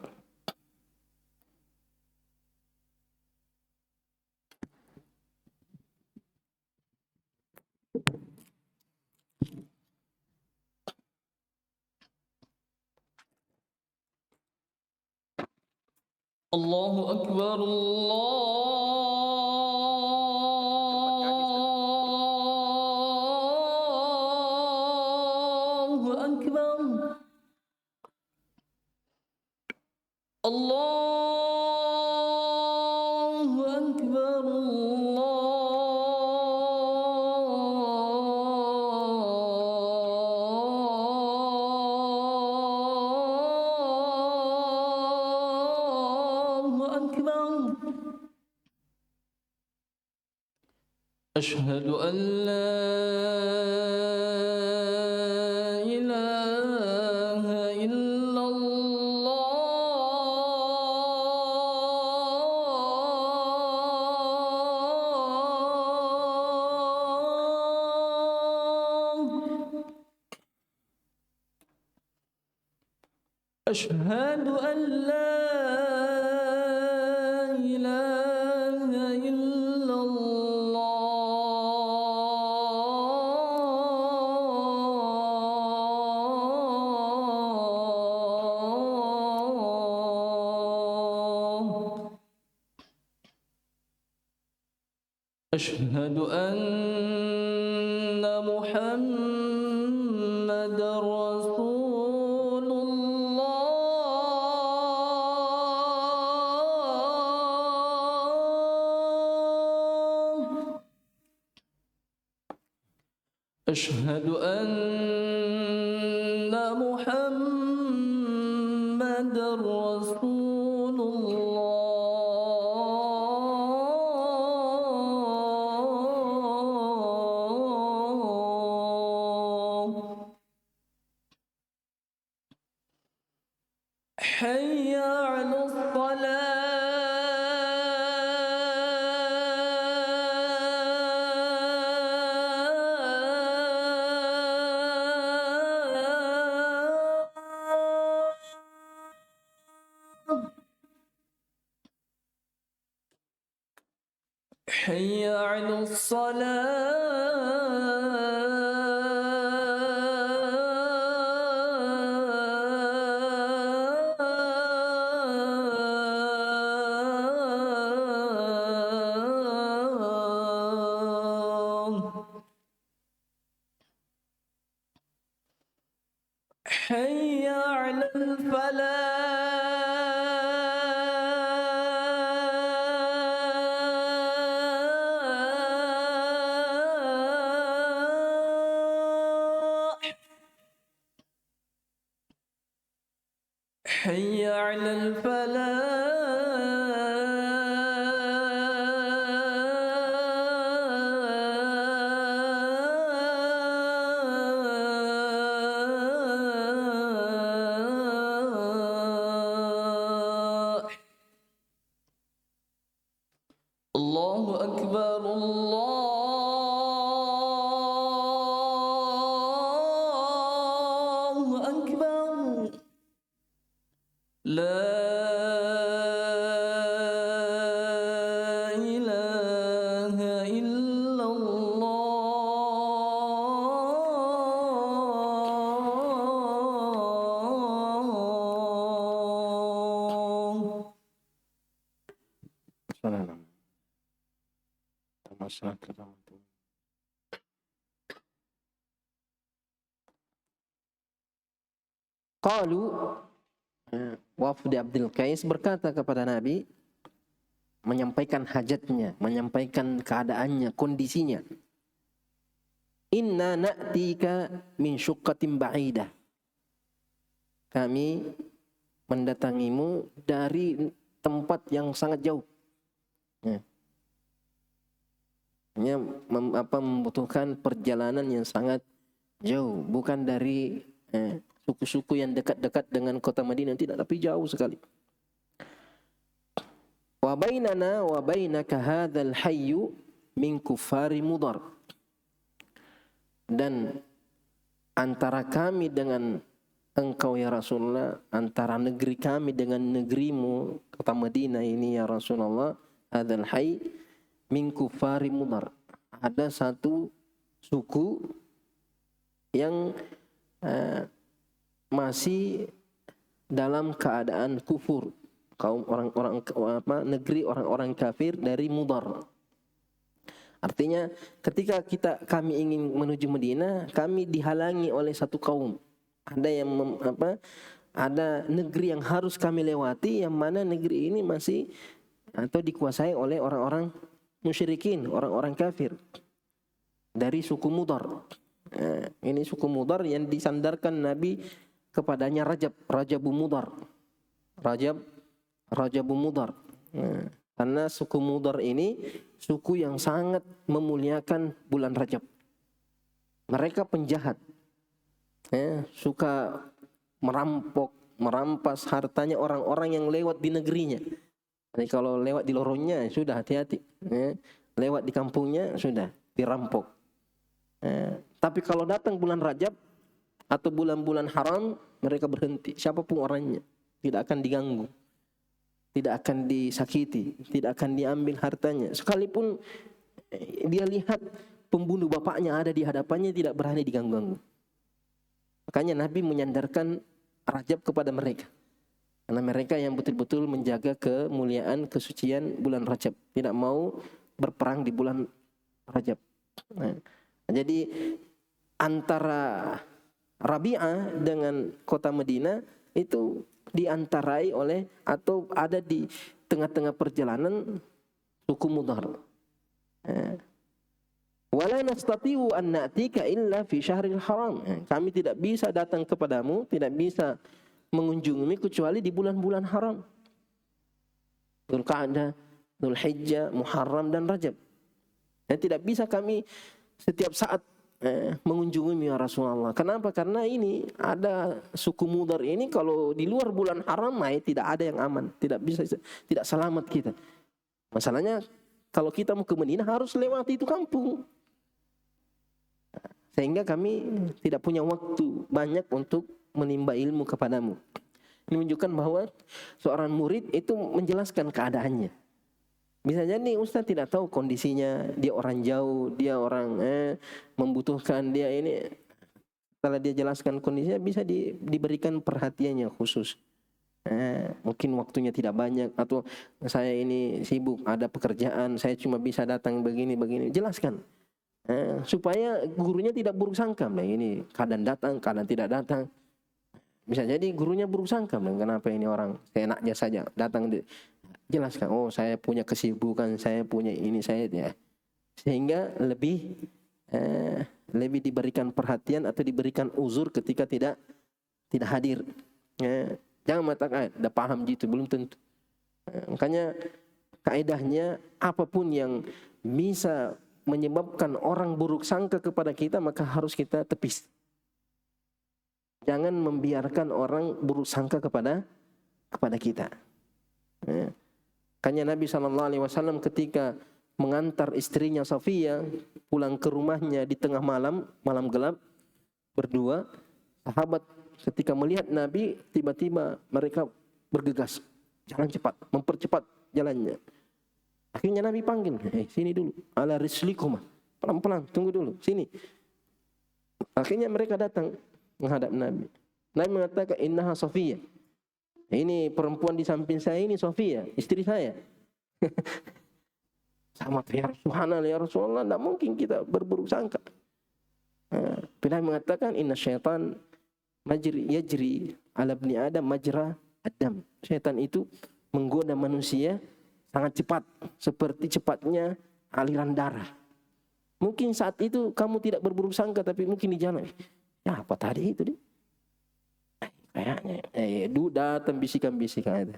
Allahu Akbar, Allahu Akbar, Allahu Akbar, أشهد أن لا إله إلا الله أشهد أن لا إله إلا الله أشهد أن محمد رسول الله أشهد أن محمد رسول حي على الصلاة حي على الصلاة حي على الفلاح حي على الفلاح الله أكبر الله أكبر لا إله إلا الله Salam. Masyarakat. Qalu, wafdi Abdul Qais berkata kepada Nabi, menyampaikan hajatnya, menyampaikan keadaannya, kondisinya. Inna na'tika min syuqqatin ba'idah. Kami mendatangimu dari tempat yang sangat jauh. Membutuhkan perjalanan yang sangat jauh, bukan dari suku-suku yang dekat-dekat dengan kota Madinah, tidak, tapi jauh sekali. Wa bainana wa bainaka hadzal hayyu min kuffari Mudar. Dan antara kami dengan engkau ya Rasulullah, antara negeri kami dengan negerimu kota Madinah ini ya Rasulullah, hadzal hayy min kuffari Mudar. Ada satu suku yang masih dalam keadaan kufur, kaum orang-orang negeri orang-orang kafir dari Mudar. Artinya ketika kami ingin menuju Madinah, kami dihalangi oleh satu kaum. Ada yang ada negeri yang harus kami lewati, yang mana negeri ini masih atau dikuasai oleh orang-orang musyrikin, orang-orang kafir dari suku Mudar. Ini suku Mudar yang disandarkan Nabi kepadanya Rajabu Mudar. Rajabu Mudar. Karena suku Mudar ini suku yang sangat memuliakan bulan Rajab. Mereka penjahat. Suka merampas hartanya orang-orang yang lewat di negerinya. Jadi kalau lewat di lorongnya sudah hati-hati. Lewat di kampungnya sudah dirampok. Tapi kalau datang bulan Rajab atau bulan-bulan haram, mereka berhenti. Siapapun orangnya tidak akan diganggu, tidak akan disakiti, tidak akan diambil hartanya. Sekalipun dia lihat pembunuh bapaknya ada di hadapannya, tidak berani diganggu. Makanya Nabi menyandarkan Rajab kepada mereka. Karena mereka yang betul-betul menjaga kemuliaan, kesucian bulan Rajab. Tidak mau berperang di bulan Rajab. Jadi antara Rabi'ah dengan kota Madinah itu diantarai oleh atau ada di tengah-tengah perjalanan suku Mudar. Wala nastati'u an na'tika illa fi syahril haram. Kami tidak bisa datang kepadamu, tidak bisa mengunjungimu kecuali di bulan-bulan haram. Dzulqa'dah, Dzulhijjah, Muharram dan Rajab. Dan tidak bisa kami setiap saat mengunjungi ya Rasulullah. Kenapa? Karena ini ada suku Mudar ini kalau di luar bulan haram tidak ada yang aman, tidak bisa, tidak selamat kita. Masalahnya kalau kita mau ke Madinah harus lewati itu kampung. Sehingga kami tidak punya waktu banyak untuk menimba ilmu kepadamu. Ini menunjukkan bahwa seorang murid itu menjelaskan keadaannya. Bisa jadi Ustaz tidak tahu kondisinya, dia orang jauh, dia orang membutuhkan, dia ini. Setelah dia jelaskan kondisinya bisa diberikan perhatiannya khusus. Mungkin waktunya tidak banyak, atau saya ini sibuk, ada pekerjaan, saya cuma bisa datang begini, jelaskan. Supaya gurunya tidak buruk sangka, ini kadang datang, kadang tidak datang. Bisa jadi gurunya buruk sangka, kenapa ini orang seenaknya saja datang. Jelaskan, oh saya punya kesibukan, saya punya ini, saya ya. Sehingga lebih diberikan perhatian atau diberikan uzur ketika tidak hadir. Jangan mengatakan, udah paham gitu, belum tentu. Makanya kaedahnya apapun yang bisa menyebabkan orang buruk sangka kepada kita, maka harus kita tepis. Jangan membiarkan orang buruk sangka kepada kita. Makanya Nabi SAW ketika mengantar istrinya Safiyah pulang ke rumahnya di tengah malam gelap berdua, sahabat ketika melihat Nabi tiba-tiba mereka bergegas, jalan cepat, mempercepat jalannya. Akhirnya Nabi panggil, sini dulu, ala rislikum, pelan-pelan, tunggu dulu, sini. Akhirnya mereka datang menghadap Nabi. Nabi mengatakan, innaha Safiyah. Ini perempuan di samping saya ini Safiyah, istri saya. Sama ya Subhanallah ya Rasulullah, tidak mungkin kita berburuk sangka. Nabi mengatakan, inna syaitan yajri ala ibni Adam majra adam. Syaitan itu menggoda manusia sangat cepat, seperti cepatnya aliran darah. Mungkin saat itu kamu tidak berburuk sangka, tapi mungkin di jalan, ya apa tadi itu? Kayaknya datang bisikan-bisikan.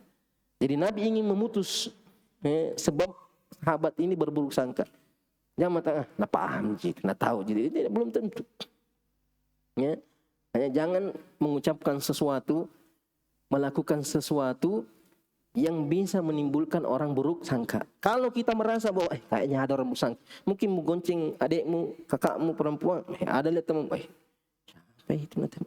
Jadi Nabi ingin memutus sebab sahabat ini berburuk sangka. Jangan mengatakan, nah paham, nah tahu, jadi belum tentu. Ya, hanya jangan mengucapkan sesuatu, melakukan sesuatu yang bisa menimbulkan orang buruk sangka. Kalau kita merasa bahwa kayaknya ada orang buruk sangka, mungkin mau gonceng adikmu, kakakmu perempuan, ada lihat teman, siapa itu nanti?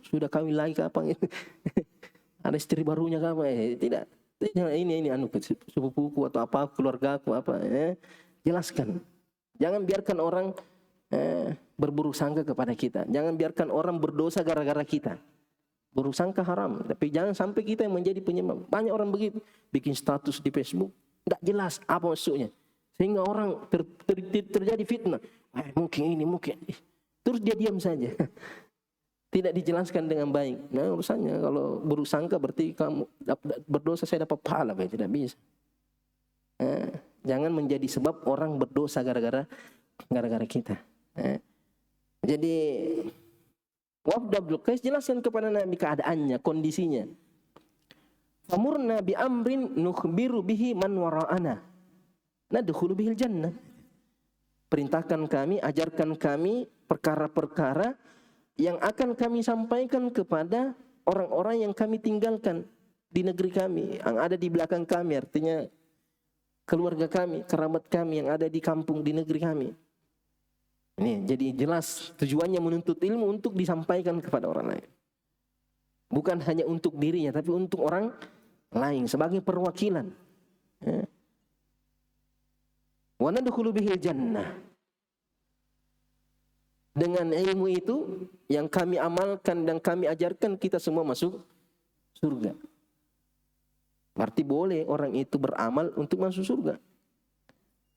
Sudah kawin lagi kapan? Ada istri barunya kapan? Tidak, ini sepupuku atau apa, keluargaku apa? Jelaskan. Jangan biarkan orang berburuk sangka kepada kita. Jangan biarkan orang berdosa gara-gara kita. Buruk sangka haram, tapi jangan sampai kita yang menjadi penyebab. Banyak orang begitu, bikin status di Facebook, tidak jelas apa maksudnya, sehingga orang terjadi fitnah. Mungkin ini, mungkin. Terus dia diam saja, tidak dijelaskan dengan baik. Nah urusannya kalau buruk sangka berarti kamu berdosa, saya dapat pahala, tidak bisa. Jangan menjadi sebab orang berdosa gara-gara kita. Jadi Wafd Abdul Qais jelaskan kepada Nabi keadaannya, kondisinya. Famurna bi amrin nukhbiru bihi man wara'ana nadkhulu bihil jannah. Perintahkan kami, ajarkan kami perkara-perkara yang akan kami sampaikan kepada orang-orang yang kami tinggalkan di negeri kami, yang ada di belakang kami, artinya keluarga kami, kerabat kami yang ada di kampung, di negeri kami. Ini jadi jelas tujuannya menuntut ilmu untuk disampaikan kepada orang lain. Bukan hanya untuk dirinya, tapi untuk orang lain sebagai perwakilan. Wa nadkhulu bihil jannah. Dengan ilmu itu yang kami amalkan dan kami ajarkan, kita semua masuk surga. Berarti boleh orang itu beramal untuk masuk surga.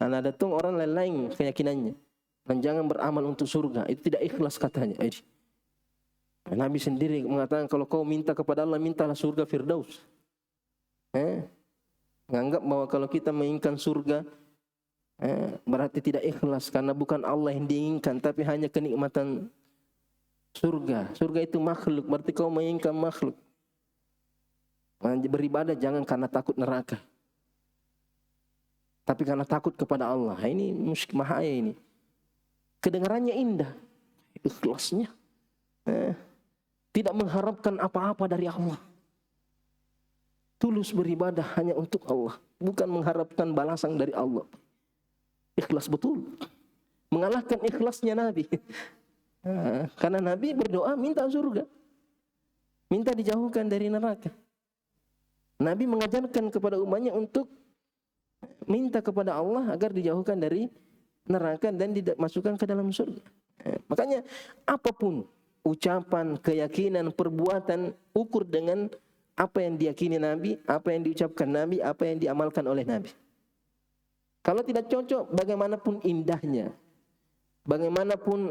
Nah, ada tuh orang lain keyakinannya. Dan jangan beramal untuk surga, itu tidak ikhlas katanya. Nabi sendiri mengatakan, kalau kau minta kepada Allah, mintalah surga Firdaus. Menganggap bahwa kalau kita menginginkan surga, berarti tidak ikhlas, karena bukan Allah yang diinginkan, tapi hanya kenikmatan surga. Surga itu makhluk, berarti kau menginginkan makhluk. Beribadah jangan karena takut neraka, Tapi karena takut kepada Allah, ini musyrik bahaya ini. Kedengarannya indah, ikhlasnya. Tidak mengharapkan apa-apa dari Allah. Tulus beribadah hanya untuk Allah, bukan mengharapkan balasan dari Allah. Ikhlas betul. Mengalahkan ikhlasnya Nabi. Karena Nabi berdoa minta surga. Minta dijauhkan dari neraka. Nabi mengajarkan kepada umatnya untuk minta kepada Allah agar dijauhkan dari neraka dan tidak masukkan ke dalam surga. Makanya apapun ucapan, keyakinan, perbuatan, ukur dengan apa yang diyakini Nabi, apa yang diucapkan Nabi, apa yang diamalkan oleh Nabi. Kalau tidak cocok, bagaimanapun indahnya, bagaimanapun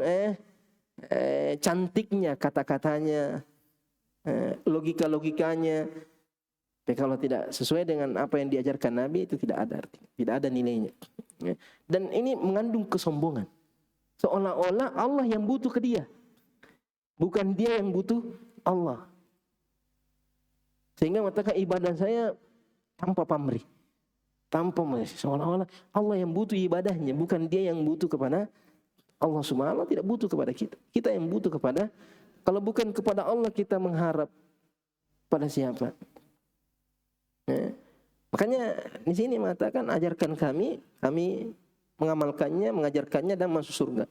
cantiknya kata-katanya, logika-logikanya, tapi kalau tidak sesuai dengan apa yang diajarkan Nabi, itu tidak ada arti, tidak ada nilainya. Dan ini mengandung kesombongan. Seolah-olah Allah yang butuh ke dia, bukan dia yang butuh Allah. Sehingga mengatakan ibadah saya tanpa pamrih, tanpa seolah-olah Allah yang butuh ibadahnya, bukan dia yang butuh kepada Allah Subhanahu wa taala. Tidak butuh kepada kita, kita yang butuh kepada. Kalau bukan kepada Allah, kita mengharap pada siapa? Makanya di sini mengatakan ajarkan kami mengamalkannya, mengajarkannya dan masuk surga.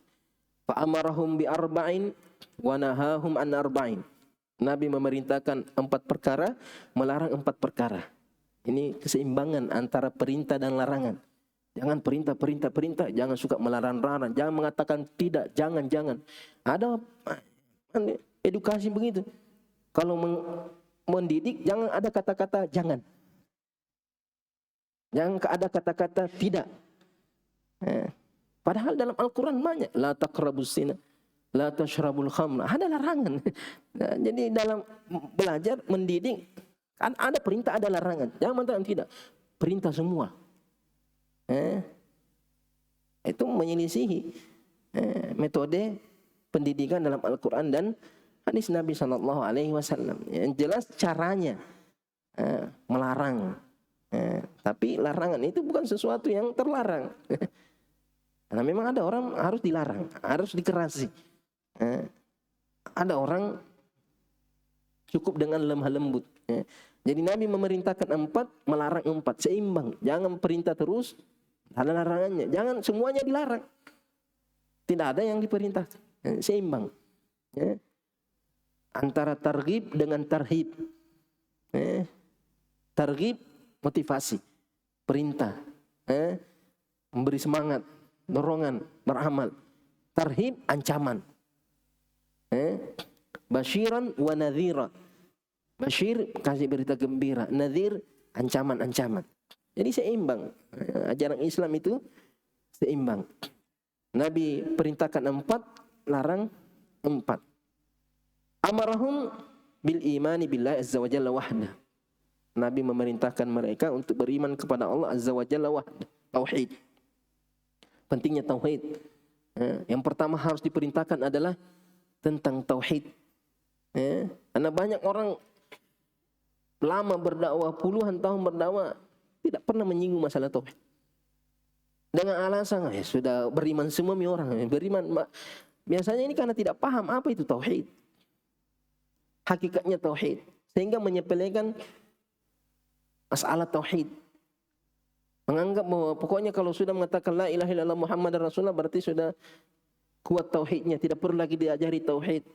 Fa amarahum bi arba'in wa nahahum an arba'in. Nabi memerintahkan 4 perkara, melarang 4 perkara. Ini keseimbangan antara perintah dan larangan. Jangan perintah, jangan suka melarang-larang, jangan mengatakan tidak, jangan. Ada edukasi begitu. Kalau mendidik jangan ada kata-kata jangan. Jangan ada kata-kata tidak. Padahal dalam Al-Quran banyak. La taqrabus zina, la tashrabul khamra. Ada larangan. Nah, jadi dalam belajar, mendidik, kan ada perintah, ada larangan. Jangan mengatakan tidak. Perintah semua. Itu menyelisihi metode pendidikan dalam Al-Quran dan hadis Nabi SAW. Yang jelas caranya melarang. Tapi larangan itu bukan sesuatu yang terlarang. Karena memang ada orang harus dilarang, harus dikerasi. Ada orang cukup dengan lemah lembut. Jadi Nabi memerintahkan 4, melarang 4, seimbang. Jangan perintah terus, ada larangannya. Jangan semuanya dilarang. Tidak ada yang diperintah, seimbang. Antara targhib dengan tarhib. Targhib motivasi, perintah, memberi semangat, dorongan, beramal. Tarhib ancaman. Basyiran wa nadhira. Basyir kasih berita gembira, nadhir ancaman-ancaman. Jadi seimbang. Ajaran Islam itu seimbang. Nabi perintahkan 4, larang 4. Amarahum bil imani billahi azza wa jalla wahda. Nabi memerintahkan mereka untuk beriman kepada Allah azza wa jalla wahda. Tauhid. Pentingnya tauhid. Yang pertama harus diperintahkan adalah tentang tauhid. Karena banyak orang lama berdakwah, puluhan tahun berdakwah, tidak pernah menyinggung masalah tauhid. Dengan alasan sudah beriman semua orang, beriman. Biasanya ini karena tidak paham apa itu tauhid. Hakikatnya tauhid, sehingga menyepelekan masalah tauhid. Menganggap bahwa pokoknya kalau sudah mengatakan la ilaha illallah Muhammadar Rasulullah berarti sudah kuat tauhidnya, tidak perlu lagi diajari tauhid.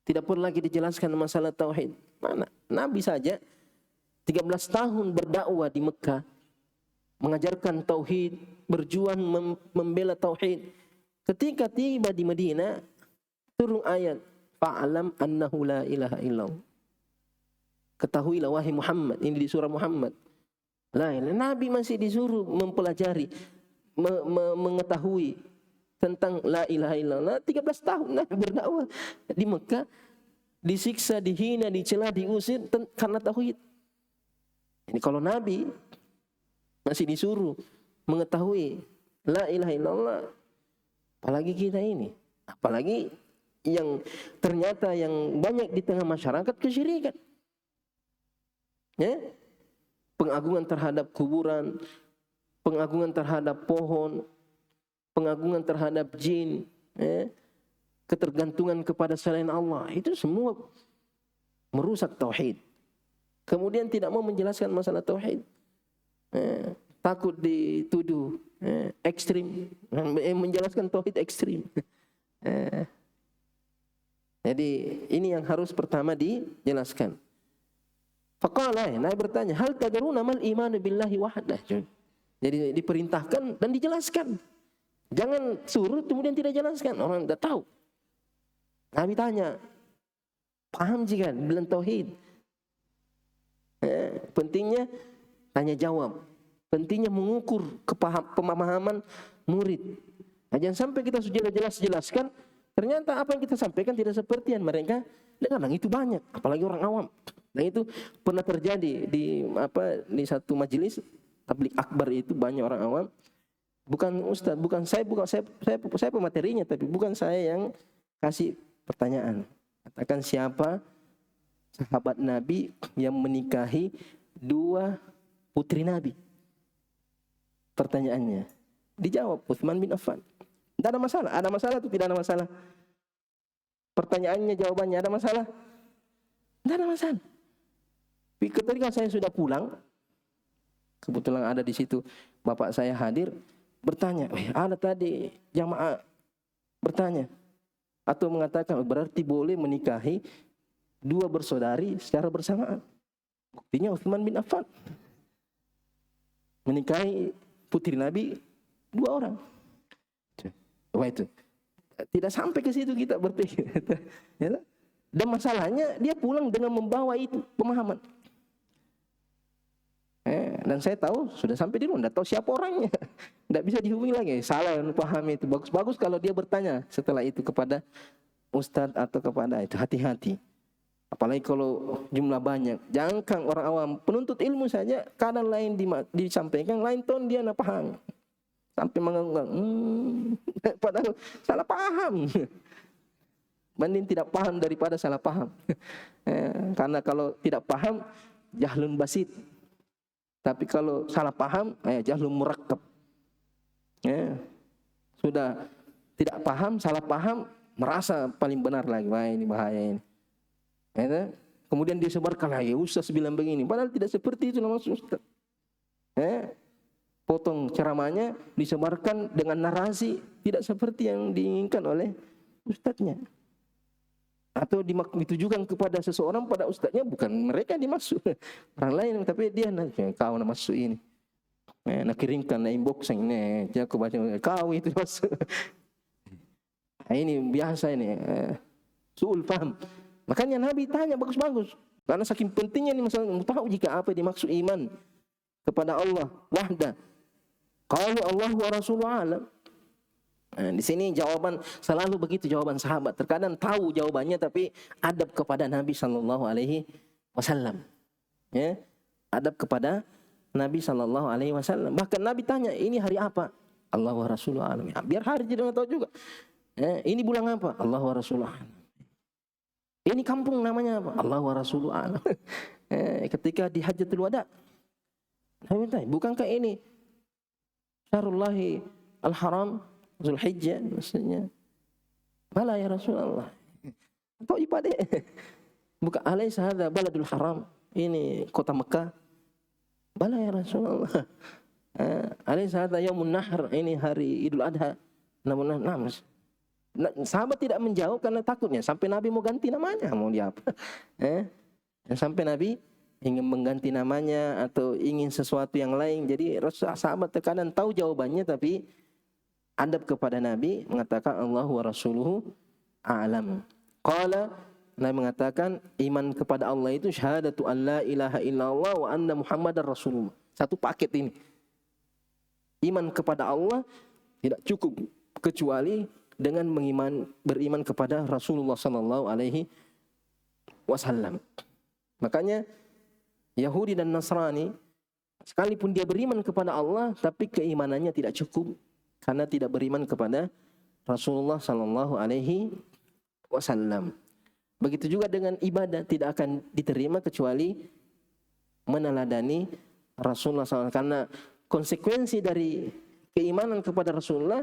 Tidak perlu lagi dijelaskan masalah tauhid. Mana? Nabi saja 13 tahun berdakwah di Mekah, mengajarkan tauhid, berjuang membela tauhid. Ketika tiba di Madinah, turun ayat, fa'alam annahu la ilaha illallah. Ketahuilah wahai Muhammad, ini di surah Muhammad. Nabi masih disuruh mempelajari, mengetahui tentang la ilaha illallah. 13 tahun Nabi berdakwah di Mekah, disiksa, dihina, dicela, diusir karena tauhid. Ini kalau Nabi masih disuruh mengetahui la ilaha illallah, apalagi kita ini, apalagi yang ternyata yang banyak di tengah masyarakat kesyirikan. Pengagungan terhadap kuburan, pengagungan terhadap pohon, pengagungan terhadap jin, ketergantungan kepada selain Allah, itu semua merusak tauhid. Kemudian tidak mau menjelaskan masalah tauhid, takut dituduh ekstrim, menjelaskan tauhid ekstrim. Jadi ini yang harus pertama dijelaskan. Faqala, Nabi bertanya, hal tadruna mal iman billahi wahdah. Jadi diperintahkan dan dijelaskan. Jangan suruh kemudian tidak jelaskan, orang tidak tahu. Nabi tanya, paham jika bilang tauhid? Pentingnya tanya jawab. Pentingnya mengukur pemahaman murid. Nah, jangan sampai kita sudah jelas-jelaskan, ternyata apa yang kita sampaikan tidak seperti yang mereka dengar. Itu banyak, apalagi orang awam. Nah itu pernah terjadi di satu majelis tablik akbar, itu banyak orang awam. Bukan ustaz, saya pematerinya, tapi bukan saya yang kasih pertanyaan. Katakan siapa sahabat Nabi yang menikahi 2 putri Nabi? Pertanyaannya dijawab Utsman bin Affan. Tidak ada masalah. Ada masalah atau tidak ada masalah? Pertanyaannya, jawabannya ada masalah? Tidak ada masalah. Ketika saya sudah pulang, kebetulan ada di situ bapak saya hadir, bertanya, ada tadi jamaah bertanya atau mengatakan berarti boleh menikahi 2 bersaudari secara bersamaan. Buktinya Utsman bin Affan menikahi putri Nabi 2 orang. Wah, itu tidak sampai ke situ kita berpikir. Dan masalahnya dia pulang dengan membawa itu pemahaman. Dan saya tahu sudah sampai di rumah, tidak tahu siapa orangnya, tidak bisa dihubungi lagi. Salah paham itu. Bagus kalau dia bertanya setelah itu kepada ustadz atau kepada itu. Hati-hati. Apalagi kalau jumlah banyak. Jangan orang awam, penuntut ilmu saja kadang lain disampaikan, lain tahun dia nak paham. Sampai menganggap, padahal salah paham. Mending tidak paham daripada salah paham. Karena kalau tidak paham, jahlun basit. Tapi kalau salah paham, jahlun murakkab. Sudah tidak paham, salah paham, merasa paling benar lagi. Wah, ini bahaya ini. Kemudian disebarkan lagi, ustaz bilang begini. Padahal tidak seperti itu maksud ustaz. Potong ceramahnya disebarkan dengan narasi tidak seperti yang diinginkan oleh ustaznya. Atau ditujukan kepada seseorang, pada ustaznya, bukan mereka dimaksud, orang lain, tapi dia kau nak masuk ini, nak kirimkan, nak inboxing ini, aku baca kau itu masuk. Ini biasa ini, suul faham. Makanya Nabi tanya bagus-bagus, karena saking pentingnya ini masalah, tahu jika apa dimaksud iman kepada Allah wahda. Kalau Allah wa Rasuluhu alam. Di sini jawaban selalu begitu, jawaban sahabat. Terkadang tahu jawabannya tapi adab kepada Nabi sallallahu alaihi wasallam. Adab kepada Nabi sallallahu alaihi wasallam. Bahkan Nabi tanya, ini hari apa? Allah wa Rasuluhu alam. Biar hari tidak tahu juga. Ini bulan apa? Allah wa Rasuluhu alam. Ini kampung namanya apa? Allah wa Rasuluhu alam. Ketika di Hajjatul Wada, Nabi tanya, bukankah ini Syarullahi al-Haram Zulhijjah, maksudnya. Bala ya Rasulullah. Kau ibadah. Bukan alaysa hadza baladul haram. Ini kota Mekah. Bala ya Rasulullah. Alaysa hadza yaumun nahr. Ini hari Idul Adha. Namun sahabat tidak menjawab karena takutnya sampai Nabi mau ganti namanya, mau dia apa? Sampai Nabi ingin mengganti namanya atau ingin sesuatu yang lain. Jadi sahabat terkadang tahu jawabannya tapi adab kepada Nabi, mengatakan Allah wa Rasuluhu a'lam. Qala, Nabi mengatakan iman kepada Allah itu syahadatu an la ilaha illallah wa anna Muhammadar Rasulullah. Satu paket ini. Iman kepada Allah tidak cukup kecuali dengan beriman kepada Rasulullah sallallahu alaihi wasallam. Makanya Yahudi dan Nasrani sekalipun dia beriman kepada Allah tapi keimanannya tidak cukup karena tidak beriman kepada Rasulullah sallallahu alaihi wasallam. Begitu juga dengan ibadah, tidak akan diterima kecuali meneladani Rasulullah SAW. Karena konsekuensi dari keimanan kepada Rasulullah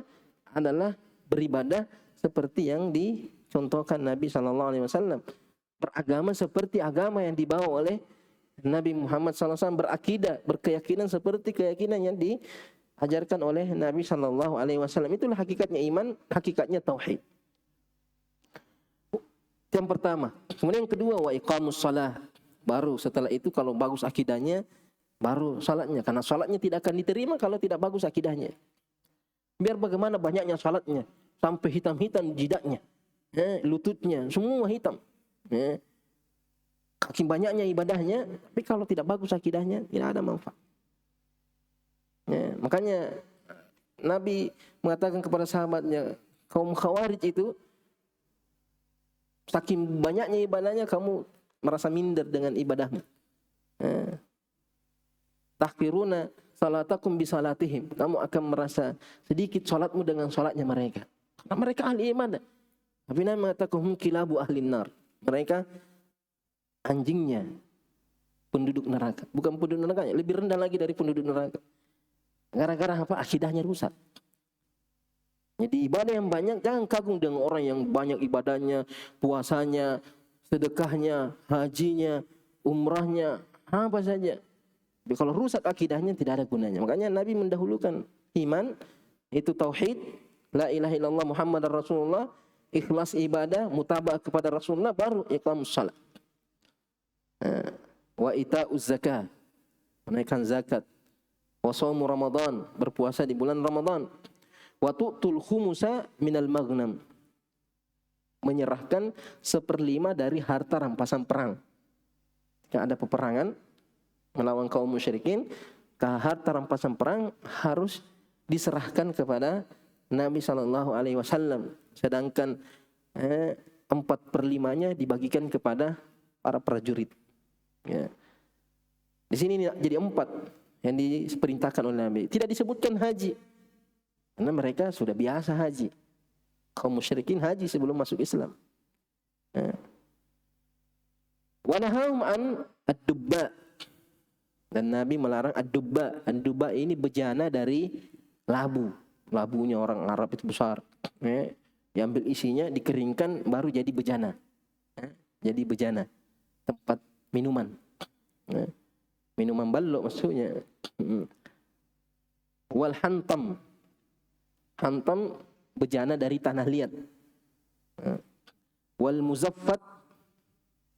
adalah beribadah seperti yang dicontohkan Nabi SAW. Beragama seperti agama yang dibawa oleh Nabi Muhammad SAW, berakidah, berkeyakinan seperti keyakinan yang diajarkan oleh Nabi SAW. Itulah hakikatnya iman, hakikatnya tauhid. Yang pertama. Kemudian yang kedua, wa iqamus shalah. Baru setelah itu kalau bagus akidahnya, baru salatnya. Karena salatnya tidak akan diterima kalau tidak bagus akidahnya. Biar bagaimana banyaknya salatnya, sampai hitam-hitam jidatnya, lututnya, semua hitam. Saking banyaknya ibadahnya, tapi kalau tidak bagus akidahnya, tidak ada manfaat. Makanya Nabi mengatakan kepada sahabatnya, kaum Khawarij itu, saking banyaknya ibadahnya kamu merasa minder dengan ibadahmu. Tahqiruna salatakum bisalatihim. Kamu akan merasa sedikit salatmu dengan salatnya mereka. Karena mereka ahli ibadah. Tapi Nabi mengatakan hum kilabu ahlin nar. Mereka anjingnya penduduk neraka. Bukan penduduk neraka, lebih rendah lagi dari penduduk neraka. Gara-gara apa? Akidahnya rusak. Jadi ibadah yang banyak, jangan kagum dengan orang yang banyak ibadahnya, puasanya, sedekahnya, hajinya, umrahnya, apa saja. Tapi kalau rusak akidahnya tidak ada gunanya. Makanya Nabi mendahulukan iman, itu tauhid, la ilaha illallah Muhammadar Rasulullah, ikhlas ibadah, mutaba'ah kepada Rasulullah, baru iqamus shalah. Wa ita'uz zakah, menaikkan zakat. Wa shaumu Ramadan, berpuasa di bulan Ramadan. Wa tu'tul khumusa minal maghnam, menyerahkan 1/5 dari harta rampasan perang. Jika ada peperangan melawan kaum musyrikin, harta rampasan perang harus diserahkan kepada Nabi SAW. Sedangkan 4/5-nya dibagikan kepada para prajurit. Ya. Di sini jadi 4 yang diperintahkan oleh Nabi. Tidak disebutkan haji, karena mereka sudah biasa haji. Kaum musyrikin haji sebelum masuk Islam. Wa nahahum an ad-dubba, dan Nabi melarang ad-dubba. Ad-dubba ini bejana dari labu. Labunya orang Arab itu besar. Diambil isinya, dikeringkan, baru jadi bejana. Jadi bejana, tempat minuman. Minuman ballo maksudnya. Wal hantam. Hantam bejana dari tanah liat. Wal muzaffat,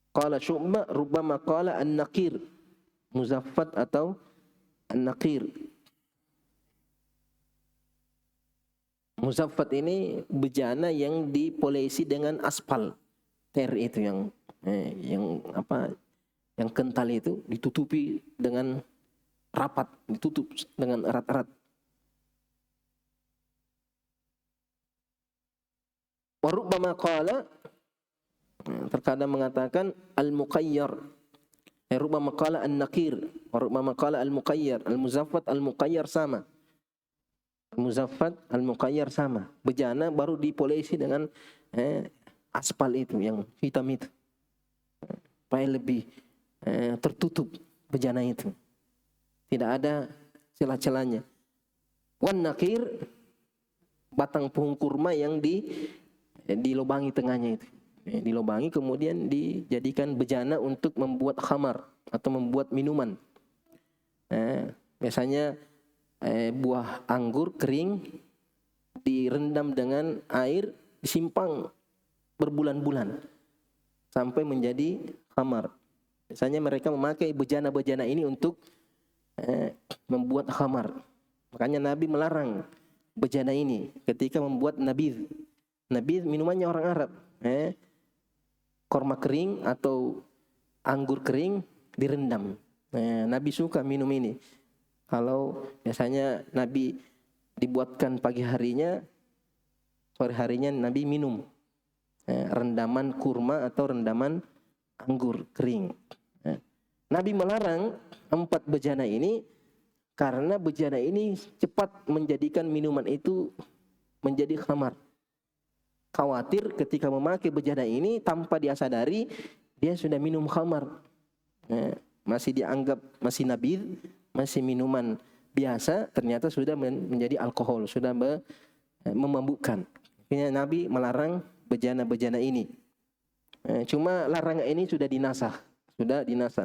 qala Syu'bah rubbama qala an-naqir. Muzaffat atau an-naqir. Muzaffat ini bejana yang dipolesi dengan aspal. Ter itu yang apa? Yang kental itu ditutupi dengan rapat, ditutup dengan erat-erat. Wa rubbama qala, terkadang mengatakan al-muqayyar. Rubbama qala an-naqir, wa rubbama qala al-muqayyar. Al-muzaffat al-muqayyar sama. Al-muzaffat al-muqayyar sama. Bejana baru dipolesi dengan aspal itu yang hitam itu. Supaya lebih tertutup bejana itu. Tidak ada celah-celahnya. Wan naqir, batang pohon kurma yang dilobangi tengahnya itu. Dilobangi kemudian dijadikan bejana untuk membuat khamar atau membuat minuman. Biasanya buah anggur kering direndam dengan air, disimpang berbulan-bulan sampai menjadi khamar. Biasanya mereka memakai bejana-bejana ini untuk membuat khamar. Makanya Nabi melarang bejana ini ketika membuat nabidh. Nabidh minumannya orang Arab. Korma kering atau anggur kering direndam. Nabi suka minum ini. Kalau biasanya Nabi dibuatkan pagi harinya, sore harinya Nabi minum rendaman kurma atau rendaman anggur kering. Nabi melarang 4 bejana ini karena bejana ini cepat menjadikan minuman itu menjadi khamar. Khawatir ketika memakai bejana ini tanpa dia sadari dia sudah minum khamar. Masih dianggap masih nabidh, masih minuman biasa ternyata sudah menjadi alkohol, sudah memabukkan. Akhirnya Nabi melarang bejana-bejana ini. Cuma larangan ini sudah dinasah.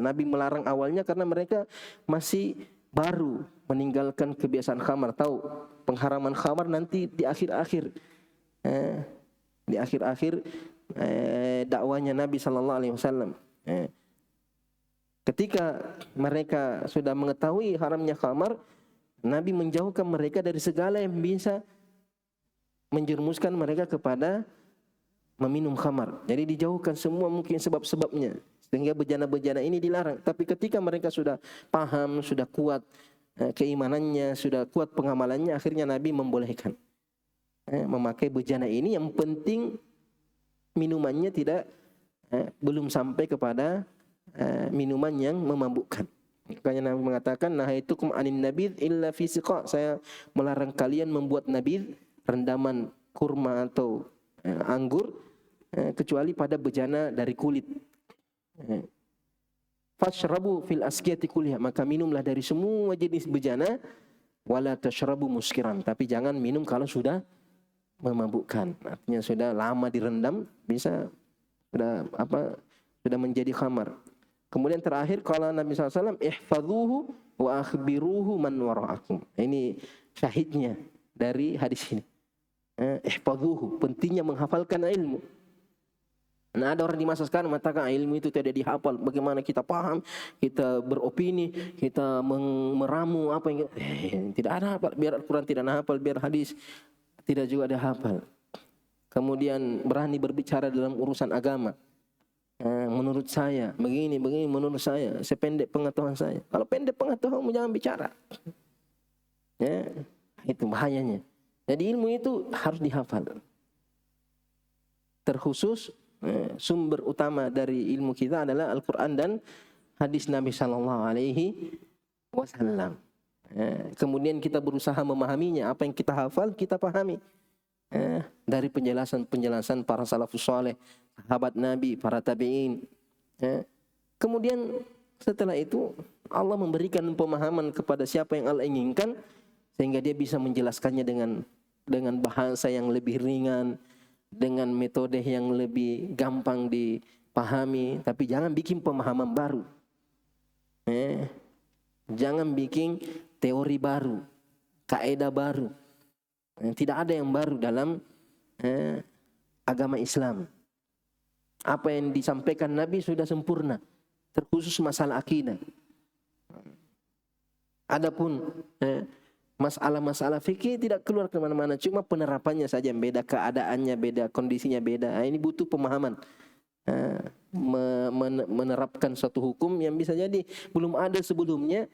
Nabi melarang awalnya karena mereka masih baru meninggalkan kebiasaan khamar. Tahu pengharaman khamar nanti di akhir-akhir. Di akhir-akhir dakwanya Nabi sallallahu alaihi wasallam. Ketika mereka sudah mengetahui haramnya khamar, Nabi menjauhkan mereka dari segala yang bisa menjerumuskan mereka kepada meminum khamar. Jadi dijauhkan semua mungkin sebab-sebabnya, sehingga bejana-bejana ini dilarang. Tapi ketika mereka sudah paham, sudah kuat keimanannya, sudah kuat pengamalannya, akhirnya Nabi membolehkan memakai bejana ini. Yang penting minumannya belum sampai kepada minuman yang memabukkan. Makanya Nabi mengatakan, nahaitukum anin nabidh illa fi siqa. Saya melarang kalian membuat nabidh, rendaman kurma atau anggur, kecuali pada bejana dari kulit. Fashrabu fil askiyati kulliha, maka minumlah dari semua jenis bejana, wala tashrabu muskiran, tapi jangan minum kalau sudah memabukkan. Artinya sudah lama direndam, bisa sudah menjadi khamar. Kemudian terakhir kalau Nabi SAW, ihfadhuhu wa akhbiruhu man wara'akum. Ini syahidnya dari hadis ini. Ihfadhuhu, pentingnya menghafalkan ilmu. Nah, ada orang di masa sekarang mengatakan ilmu itu tidak dihafal. Bagaimana kita paham, kita beropini, kita meramu apa yang tidak ada hafal. Biar Al-Quran tidak hafal, biar hadis tidak juga ada hafal. Kemudian berani berbicara dalam urusan agama. Menurut saya begini menurut saya, sependek pengetahuan saya. Kalau pendek pengetahuan jangan bicara. Ya, itu bahayanya. Jadi ilmu itu harus dihafal. Terkhusus sumber utama dari ilmu kita adalah Al-Quran dan hadis Nabi sallallahu alaihi wasallam. Kemudian kita berusaha memahaminya. Apa yang kita hafal kita pahami. Dari penjelasan para salafus saleh, sahabat Nabi, para tabi'in. Kemudian setelah itu Allah memberikan pemahaman kepada siapa yang Allah inginkan, sehingga dia bisa menjelaskannya dengan bahasa yang lebih ringan, dengan metode yang lebih gampang dipahami. Tapi jangan bikin pemahaman baru. Jangan bikin teori baru, kaidah baru. Tidak ada yang baru dalam agama Islam. Apa yang disampaikan Nabi sudah sempurna, terkhusus masalah akidah. Adapun masalah-masalah fikih tidak keluar kemana-mana, cuma penerapannya saja yang beda, keadaannya beda, kondisinya beda. Ini butuh pemahaman. Menerapkan suatu hukum yang bisa jadi belum ada sebelumnya,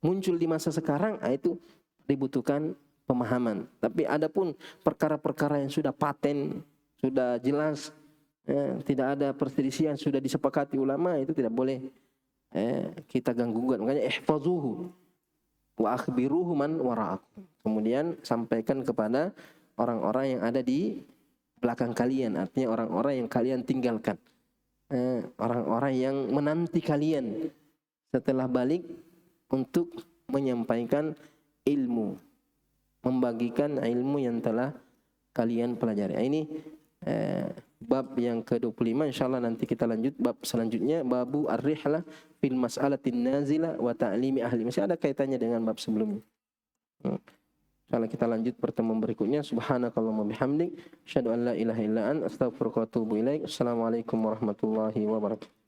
muncul di masa sekarang, itu dibutuhkan pemahaman. Tapi adapun perkara-perkara yang sudah paten, sudah jelas, tidak ada perselisihan, sudah disepakati ulama, itu tidak boleh kita ganggu-gugat. Makanya ihfazuhu wa akhbiruhu man wara'akum. Kemudian sampaikan kepada orang-orang yang ada di belakang kalian, artinya orang-orang yang kalian tinggalkan, orang-orang yang menanti kalian setelah balik untuk menyampaikan ilmu, membagikan ilmu yang telah kalian pelajari. Ini bab yang ke-25. InsyaAllah nanti kita lanjut bab selanjutnya, babu ar-rihlah fil mas'alatin nazila wa ta'limi ahli. Masih ada kaitannya dengan bab sebelumnya. InsyaAllah kita lanjut pertemuan berikutnya. Subhanakallahumma bihamdik, asyhadu an la ilaha illa anta, astaghfiruka wa atubu ilaik. Assalamualaikum warahmatullahi wabarakatuh.